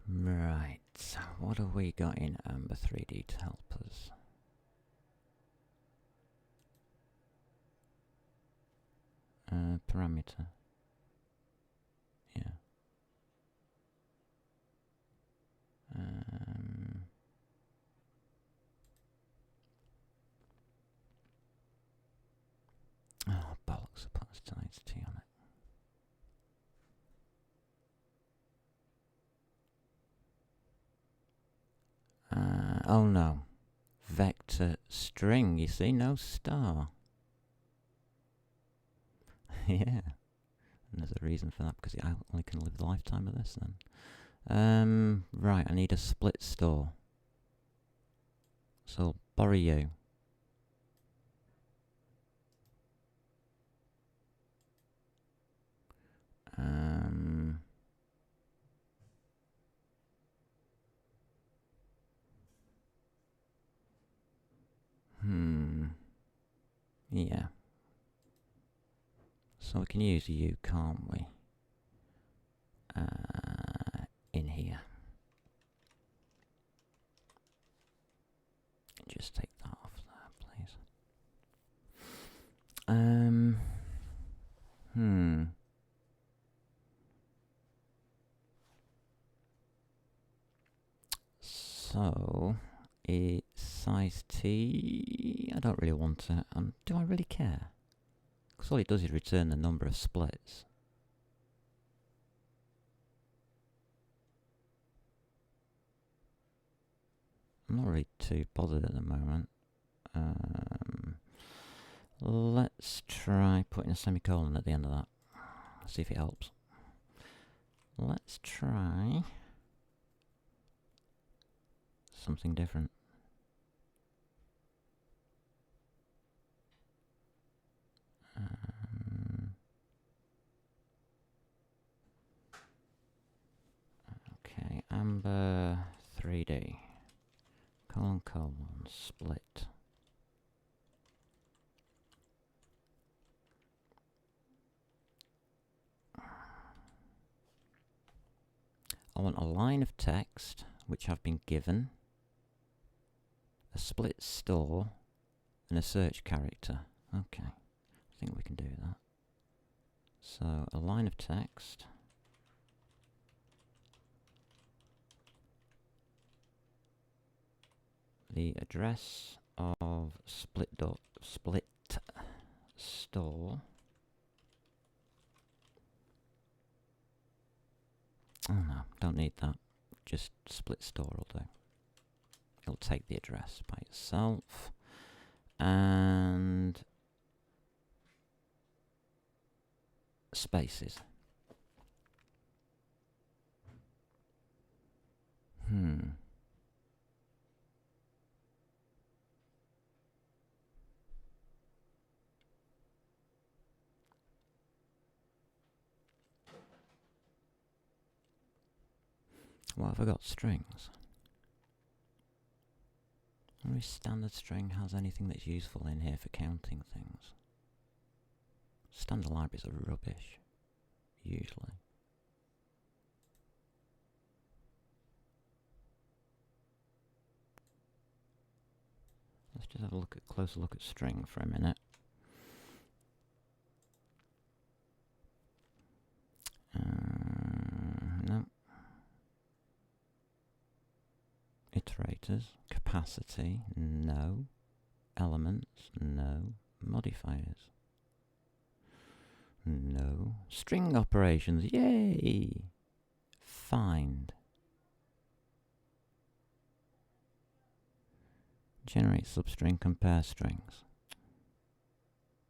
Right. What have we got in Amber 3D to help us? Parameter. Yeah. Oh no. Vector string, you see, no star. Yeah. And there's a reason for that, because I only can live the lifetime of this then. Right, I need a split store. So I'll borrow you. Yeah. So we can use you, can't we? In here. Just take that off there, please. So, it's size T. I don't really want it. Do I really care? Because all it does is return the number of splits. I'm not really too bothered at the moment. Let's try putting a semicolon at the end of that. See if it helps. Let's try something different. Okay, Amber 3D. Colon, split. I want a line of text, which I've been given, a split store, and a search character. Okay, I think we can do that. So, a line of text. The address of split store. Oh no, don't need that. Just split store will do. It'll take the address by itself. And spaces. What have I got? Strings. Every standard string has anything that's useful in here for counting things. Standard libraries are rubbish, usually. Let's just have a closer look at string for a minute. No. Iterators, capacity, no. Elements, no. Modifiers, no. String operations, yay! Find. Generate substring, compare strings.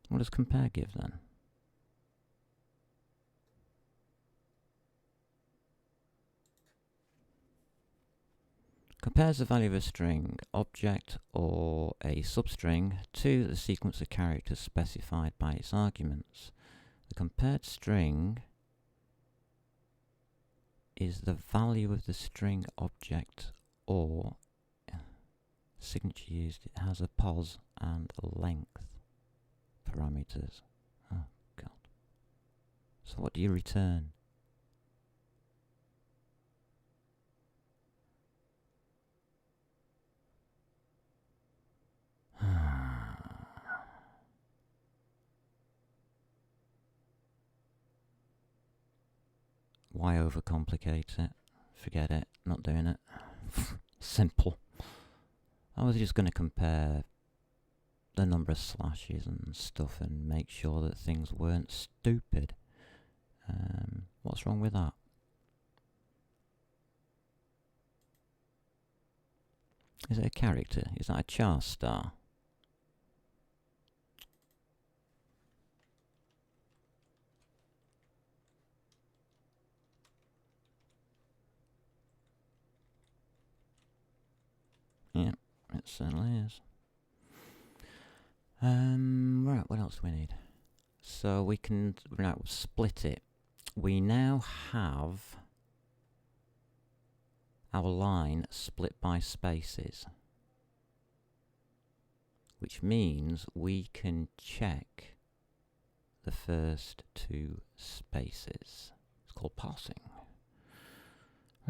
What does compare give then? Compares the value of a string, object, or a substring to the sequence of characters specified by its arguments. The compared string is the value of the string object or signature used. It has a pos and a length parameters. Oh god. So what do you return? Why overcomplicate it? Forget it. Not doing it. Simple. I was just going to compare the number of slashes and stuff and make sure that things weren't stupid. What's wrong with that? Is it a character? Is that a char star? Yeah, it certainly is. Right, what else do we need? So we can now split it. We now have our line split by spaces, which means we can check the first two spaces. It's called parsing.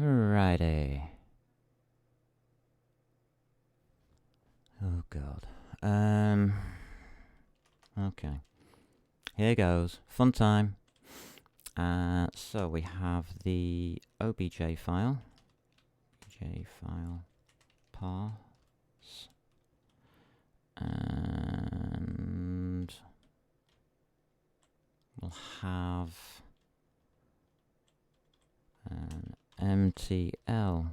Alrighty. Oh god. Okay. Here goes. Fun time. So we have the obj file. Obj file parse. And we'll have an MTL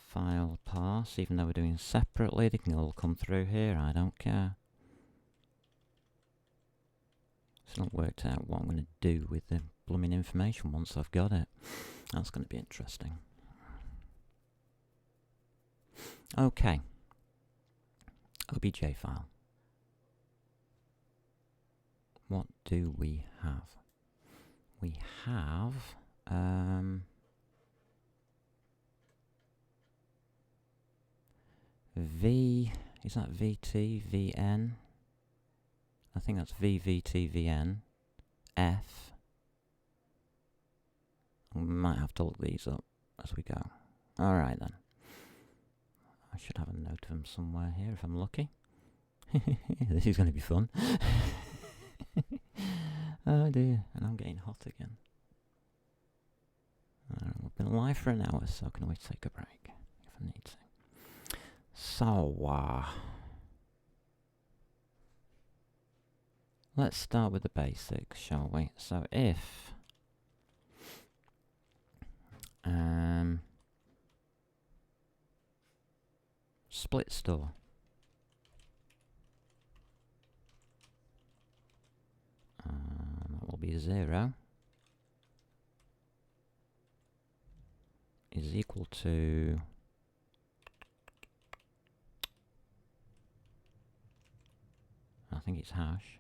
file parse, even though we're doing separately. They can all come through here, I don't care. It's not worked out what I'm going to do with the blooming information once I've got it. That's going to be interesting. Okay. OBJ file. What do we have? We have V, is that VT, VN? I think that's VVT, VN, F. We might have to look these up as we go. Alright then. I should have a note of them somewhere here if I'm lucky. This is going to be fun. Oh dear, and I'm getting hot again. We've been live for an hour, so I can always take a break if I need to. So, let's start with the basics, shall we? So if split store that will be 0 is equal to I think it's hash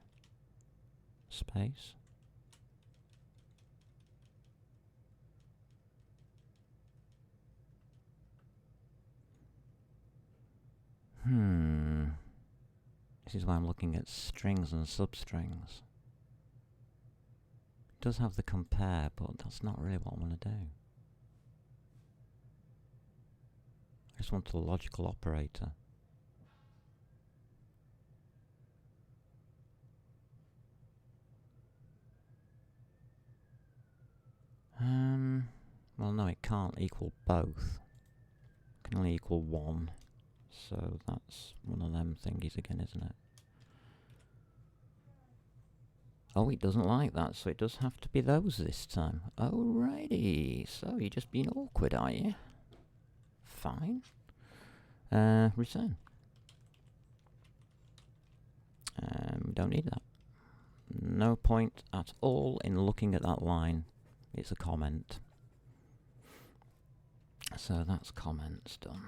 space this is why I'm looking at strings and substrings. It does have the compare, but that's not really what I want to do. I just want a logical operator. Well no, it can't equal both. It can only equal one. So that's one of them thingies again, isn't it? Oh, it doesn't like that, so it does have to be those this time. Alrighty, so you're just being awkward, are you? Fine. Return. We don't need that. No point at all in looking at that line. It's a comment. So that's comments done.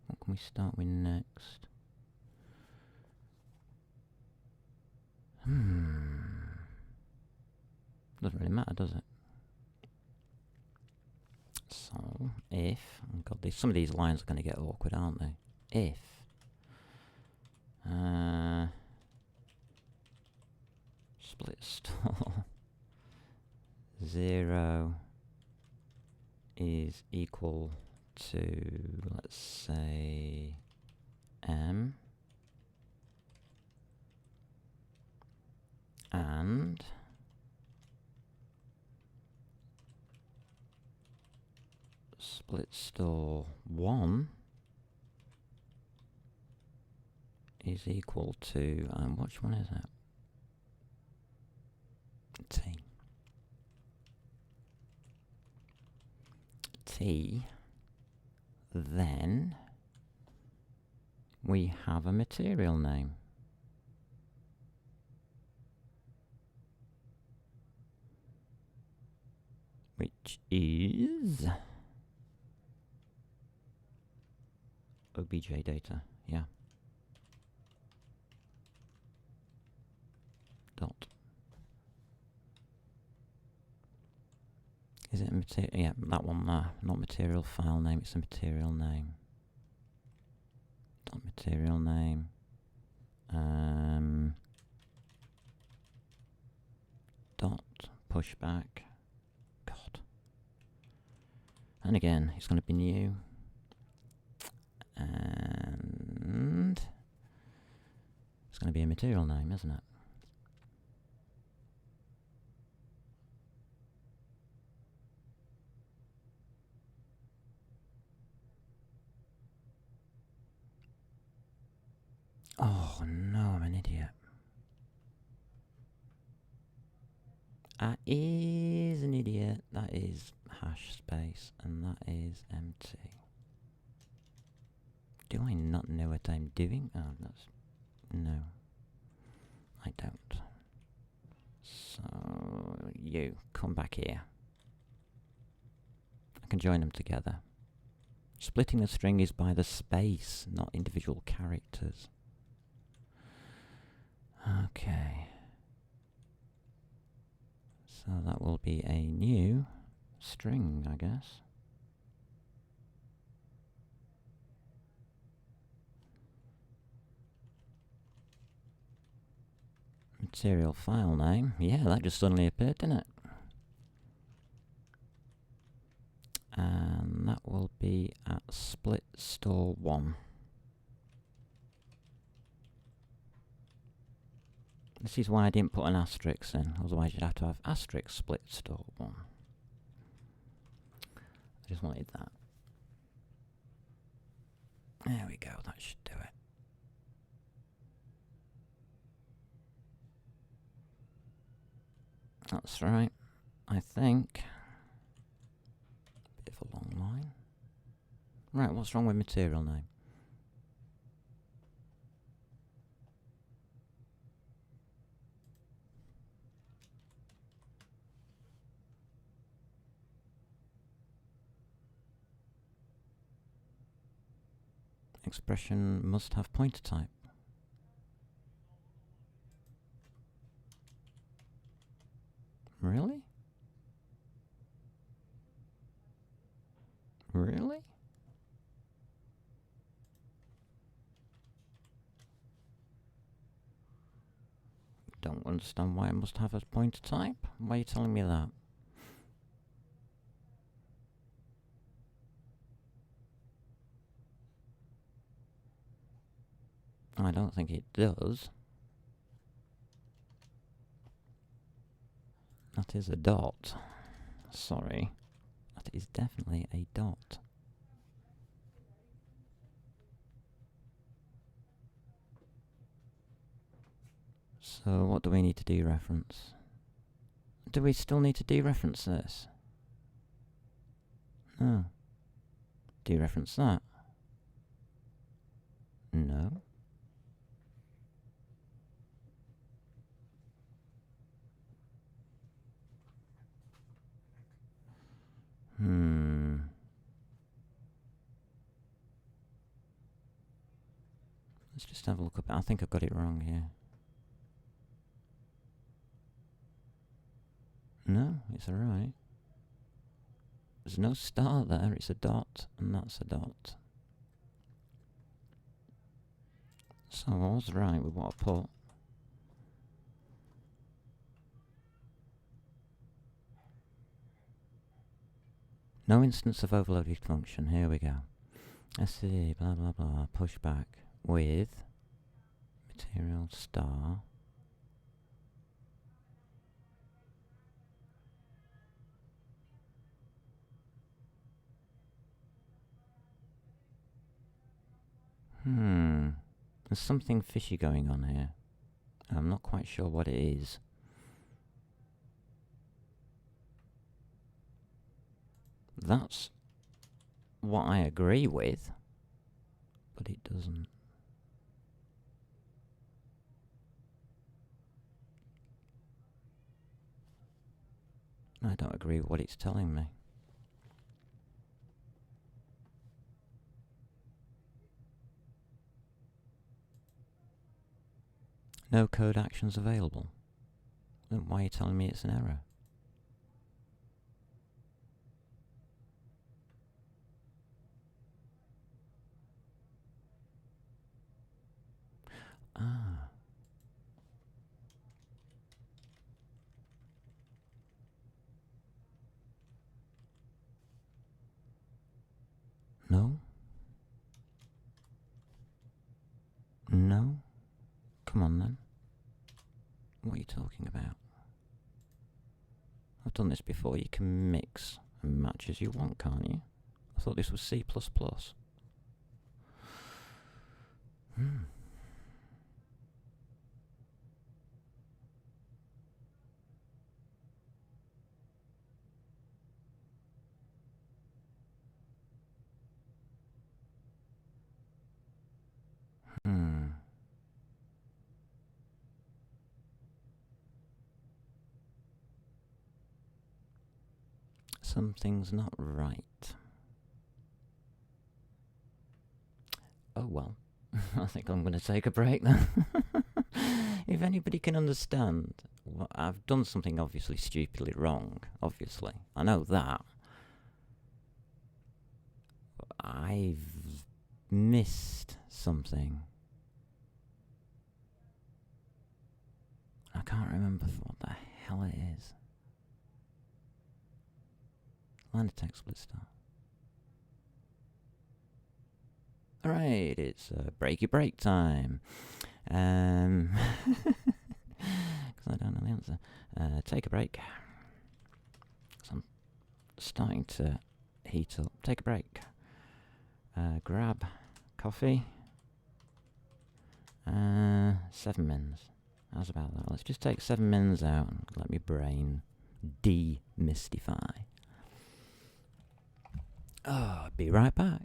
What can we start with next? Doesn't really matter, does it? So, if... Oh God, some of these lines are going to get awkward, aren't they? If... split store 0 is equal to, let's say, M, and split store 1 is equal to, which one is it? T. MT, then we have a material name. Which is obj data, yeah. Dot. Is it a material? Yeah, that one there. Not material file name, it's a material name. Dot material name. Dot pushback. God. And again, it's going to be new. And it's going to be a material name, isn't it? Oh no, I'm an idiot. That is an idiot. That is hash space, and that is MT. Do I not know what I'm doing? Oh, that's... no. I don't. So, you, come back here. I can join them together. Splitting the string is by the space, not individual characters. Okay. So that will be a new string, I guess. Material file name. Yeah, that just suddenly appeared, didn't it? And that will be at split store 1. This is why I didn't put an asterisk in, otherwise you'd have to have asterisk split store 1. I just wanted that. There we go, that should do it. That's right, I think. Bit of a long line. Right, what's wrong with material name? Expression must have pointer type. Really? Really? Don't understand why it must have a pointer type. Why are you telling me that? I don't think it does. That is a dot. Sorry. That is definitely a dot. So what do we need to dereference? Do we still need to dereference this? No. Dereference that? No. Let's just have a look up. I think I've got it wrong here. No, it's alright. There's no star there, it's a dot, and that's a dot. So I was right with what I put. No instance of overloaded function, here we go. SCD, blah blah blah, pushback with material star. There's something fishy going on here. I'm not quite sure what it is. That's what I agree with, but it doesn't. I don't agree with what it's telling me. No code actions available. Then why are you telling me it's an error? Ah. No? No? Come on then. What are you talking about? I've done this before. You can mix and match as you want, can't you? I thought this was C++. Hmm. Hmm. Something's not right. Oh well. I think I'm going to take a break then. If anybody can understand, well, I've done something obviously stupidly wrong, obviously. I know that. I've missed something. I can't remember what the hell it is. Line of text split start. Alright, it's breaky break time. Because I don't know the answer. Take a break. So I'm starting to heat up. Take a break. Grab coffee. 7 mins. How's about that? Let's just take 7 mins out and let my brain demystify. Oh, I'll be right back.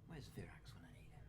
Where's Virax when I need him?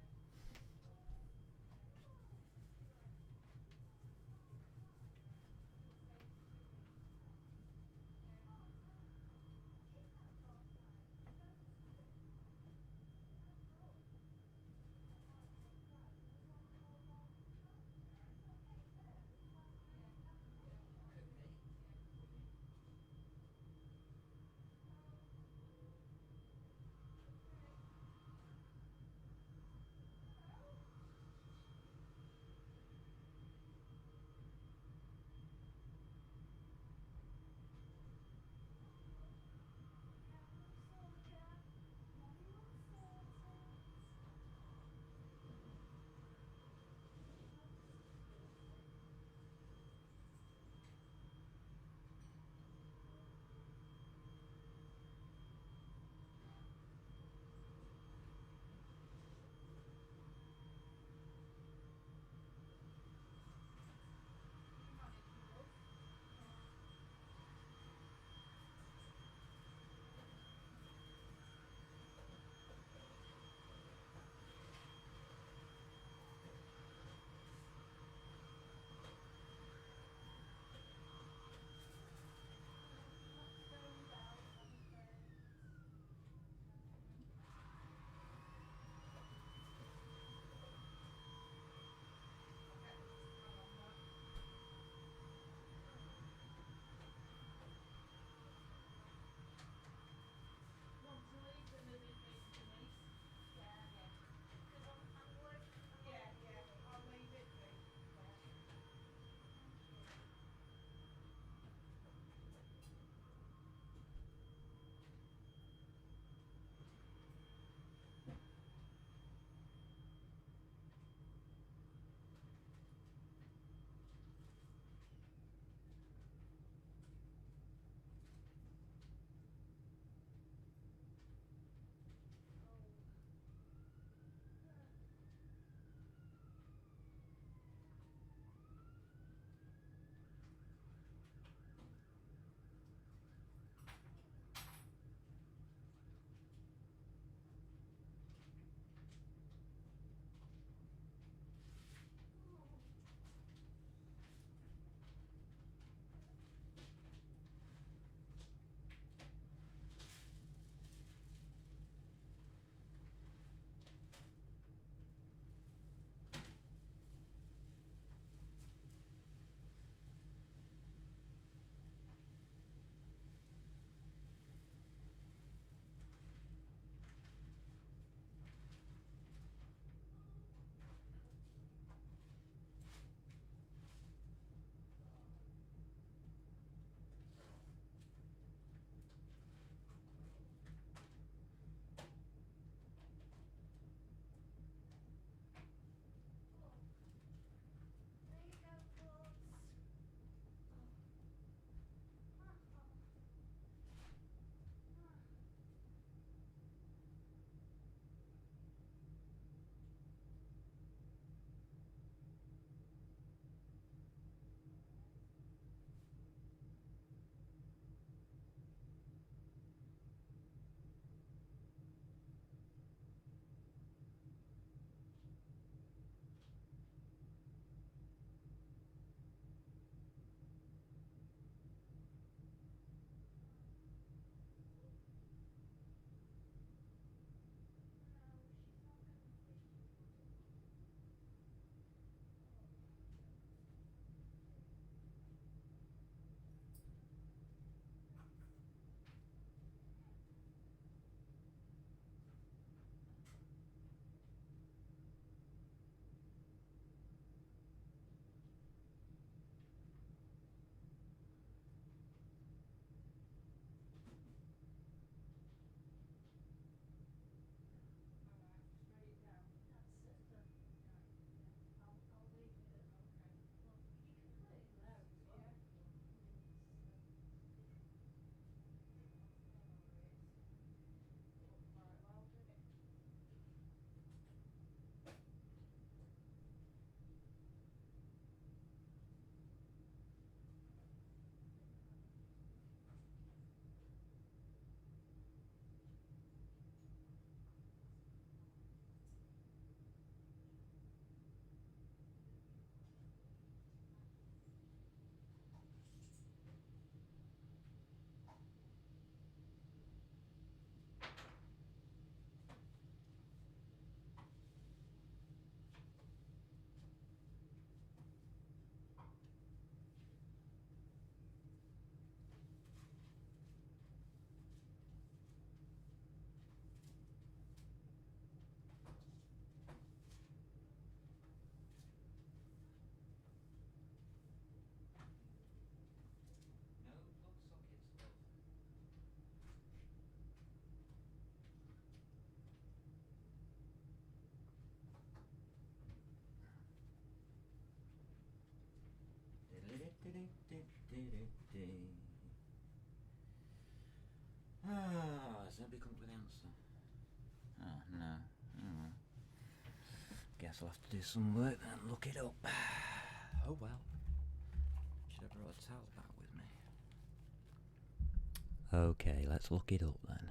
answer. Oh, no. Oh. Guess I'll have to do some work then, look it up. Oh well. Should have brought a towel back with me. Okay, let's look it up then.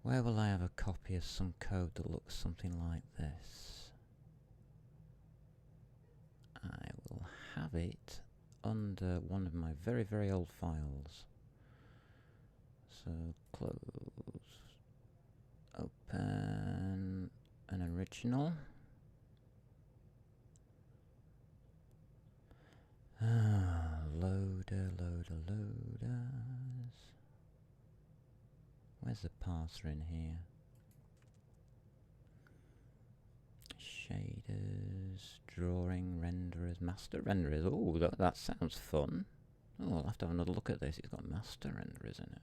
Where will I have a copy of some code that looks something like this? I will have it under one of my very, very old files. So close, open an original. Loaders. Where's the parser in here? Shaders, drawing, renderers, master renderers. Oh, that sounds fun. Oh, I'll have to have another look at this. It's got master renderers in it.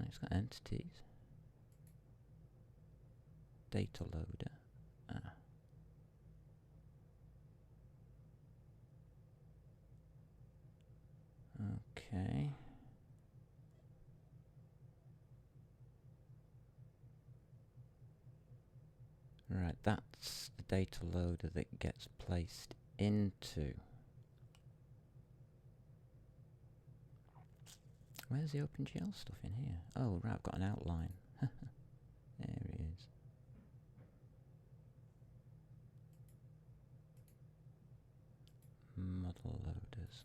It's got entities. Data loader. Okay. Right, that's the data loader that gets placed into. Where's the OpenGL stuff in here? Oh, right, I've got an outline. There it is. Model loaders.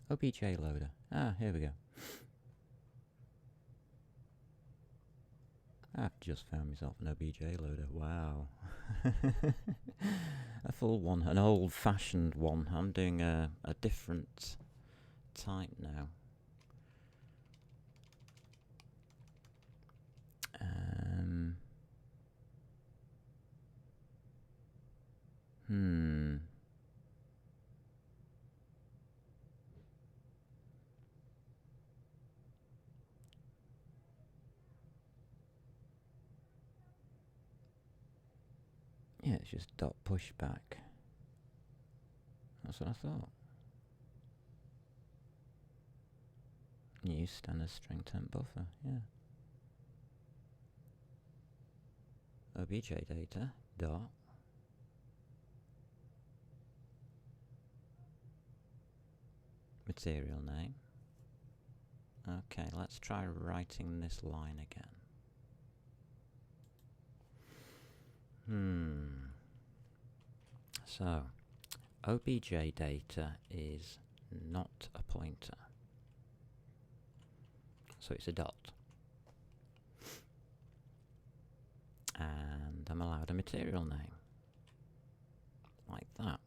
OBJ loader. Ah, here we go. I've just found myself an OBJ loader. Wow. A full one, an old-fashioned one. I'm doing a different type now. Yeah, it's just dot pushback. That's what I thought. Use standard string temp buffer, yeah. OBJ data dot material name. Okay, let's try writing this line again. So, OBJ data is not a pointer. So it's a dot. And I'm allowed a material name. Like that.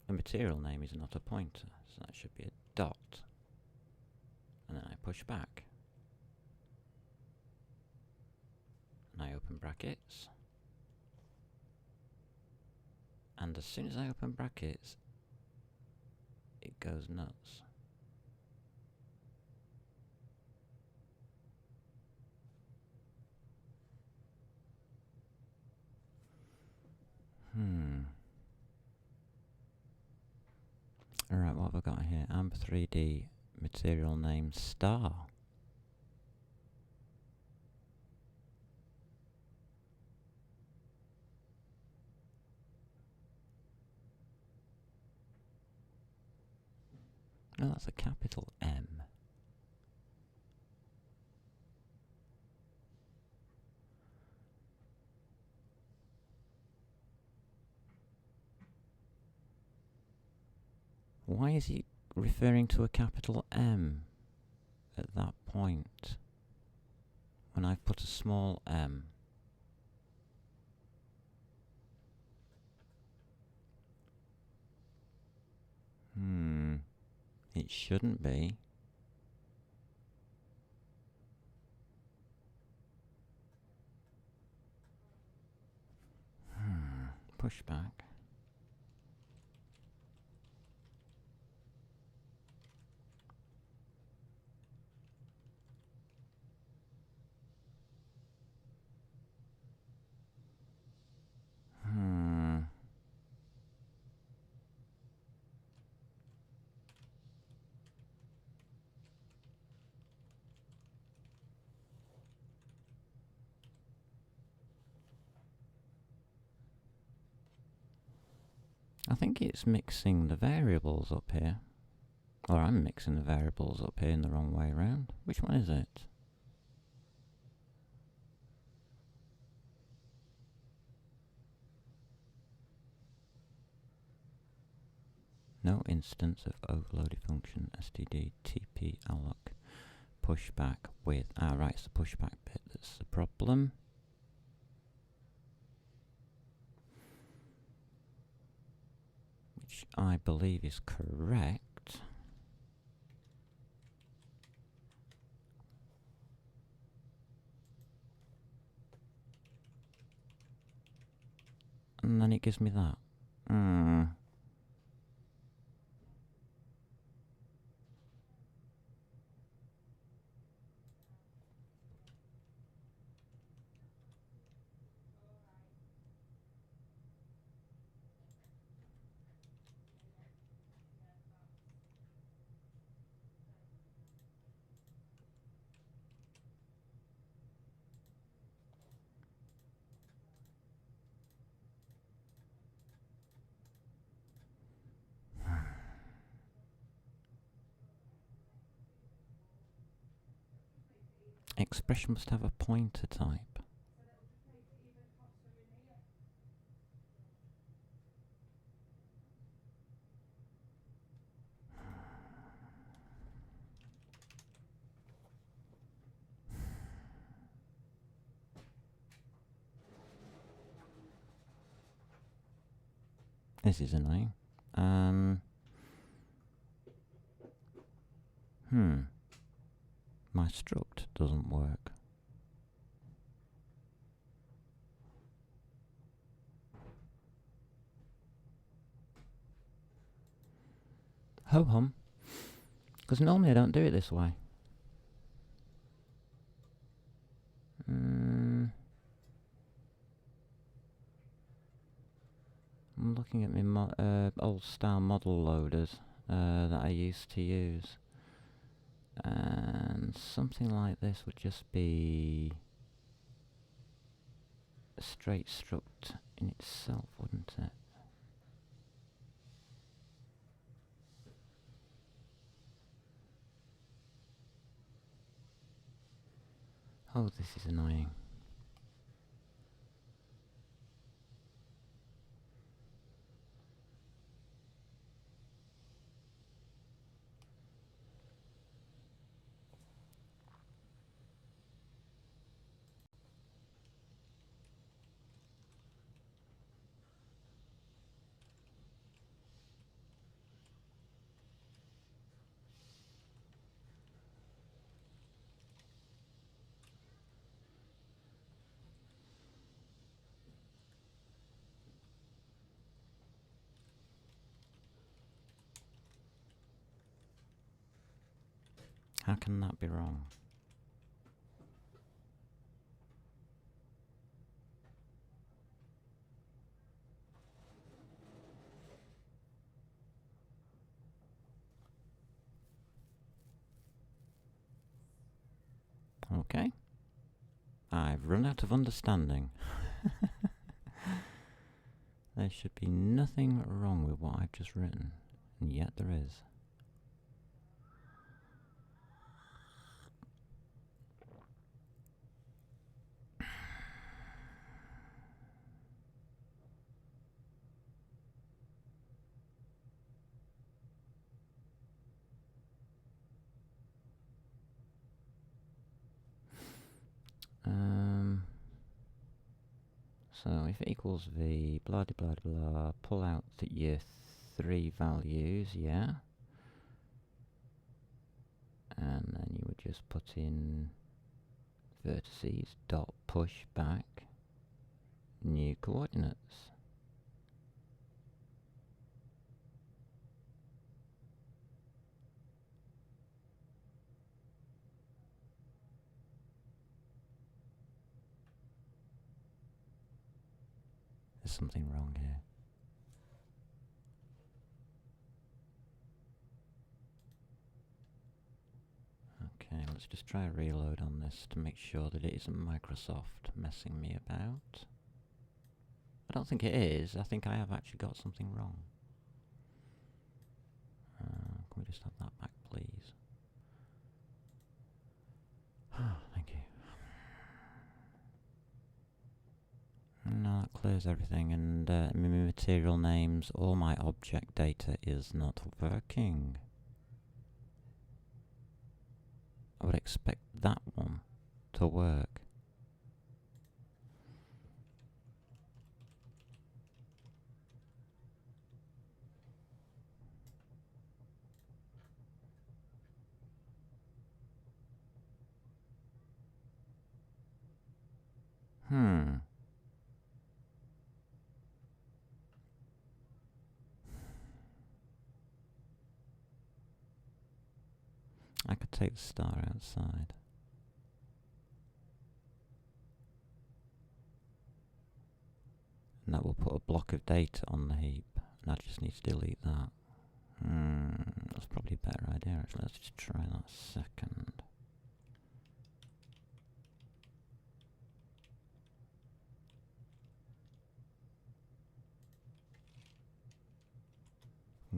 The material name is not a pointer, so that should be a dot. And then I push back. And I open brackets. And as soon as I open brackets, it goes nuts. Alright, what have I got here? AMP3D material name star. No, that's a capital M. Why is he referring to a capital M at that point when I've put a small m? It shouldn't be. Push back. I think it's mixing the variables up here. Or I'm mixing the variables up here in the wrong way around. Which one is it? No instance of overloaded function std tp alloc pushback with. Right, it's the pushback bit that's the problem. Which I believe is correct. And then it gives me that. Expression must have a pointer type. This is annoying. My struct doesn't work. Ho hum. Because normally I don't do it this way. I'm looking at my old style model loaders that I used to use. And something like this would just be a straight struct in itself, wouldn't it? Oh, this is annoying. How can that be wrong? Okay. I've run out of understanding. There should be nothing wrong with what I've just written, and yet there is. So if it equals v, blah de blah de blah, pull out your 3 values, yeah. And then you would just put in vertices dot push back new coordinates. There's something wrong here. Okay, let's just try a reload on this to make sure that it isn't Microsoft messing me about. I don't think it is. I think I have actually got something wrong. we just have that back, please? Thank you. No, that clears everything, and my material names, all my object data is not working. I would expect that one to work. I could take the star outside. And that will put a block of data on the heap. And I just need to delete that. That's probably a better idea actually. Let's just try that a second.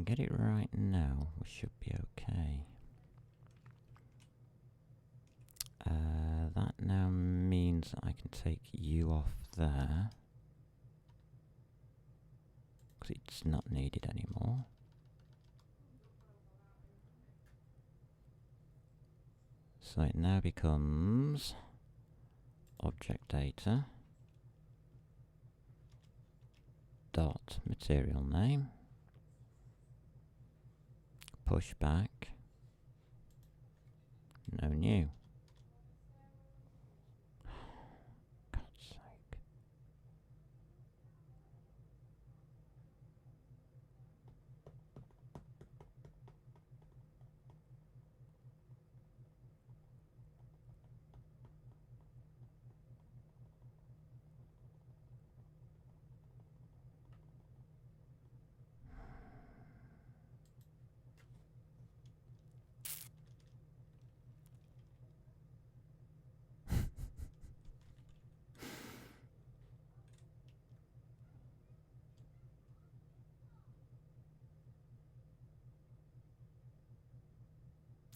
Get it right now, we should be okay. That now means I can take you off there, because it's not needed anymore. So it now becomes object data dot material name, push back, no new. God's sake.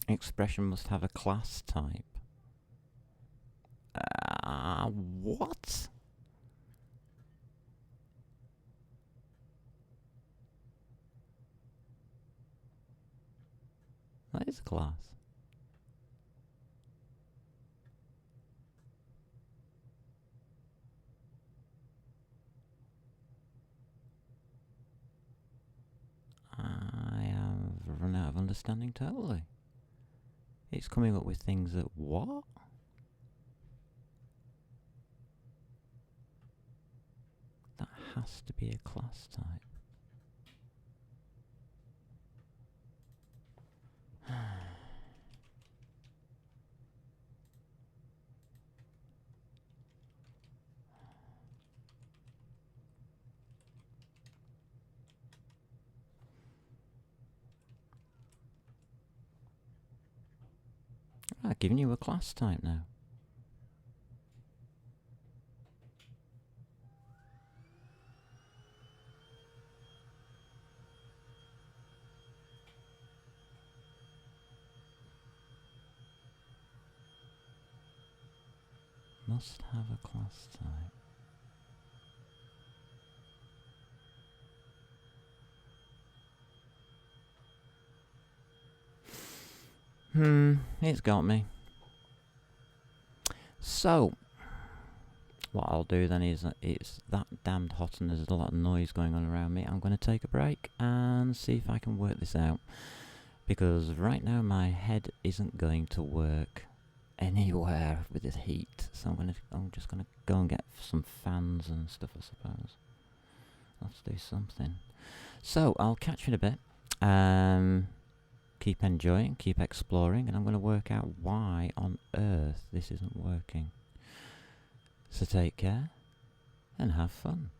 Expression must have a class type. What? That is a class. I have run out of understanding totally. It's coming up with things that what? That has to be a class type. I've given you a class type now. Must have a class type. It's got me. So, what I'll do then is, it's that damned hot and there's a lot of noise going on around me. I'm going to take a break and see if I can work this out. Because right now my head isn't going to work anywhere with this heat. So I'm just going to go and get some fans and stuff, I suppose. Let's do something. So, I'll catch you in a bit. Keep enjoying, keep exploring, and I'm going to work out why on earth this isn't working. So take care, and have fun.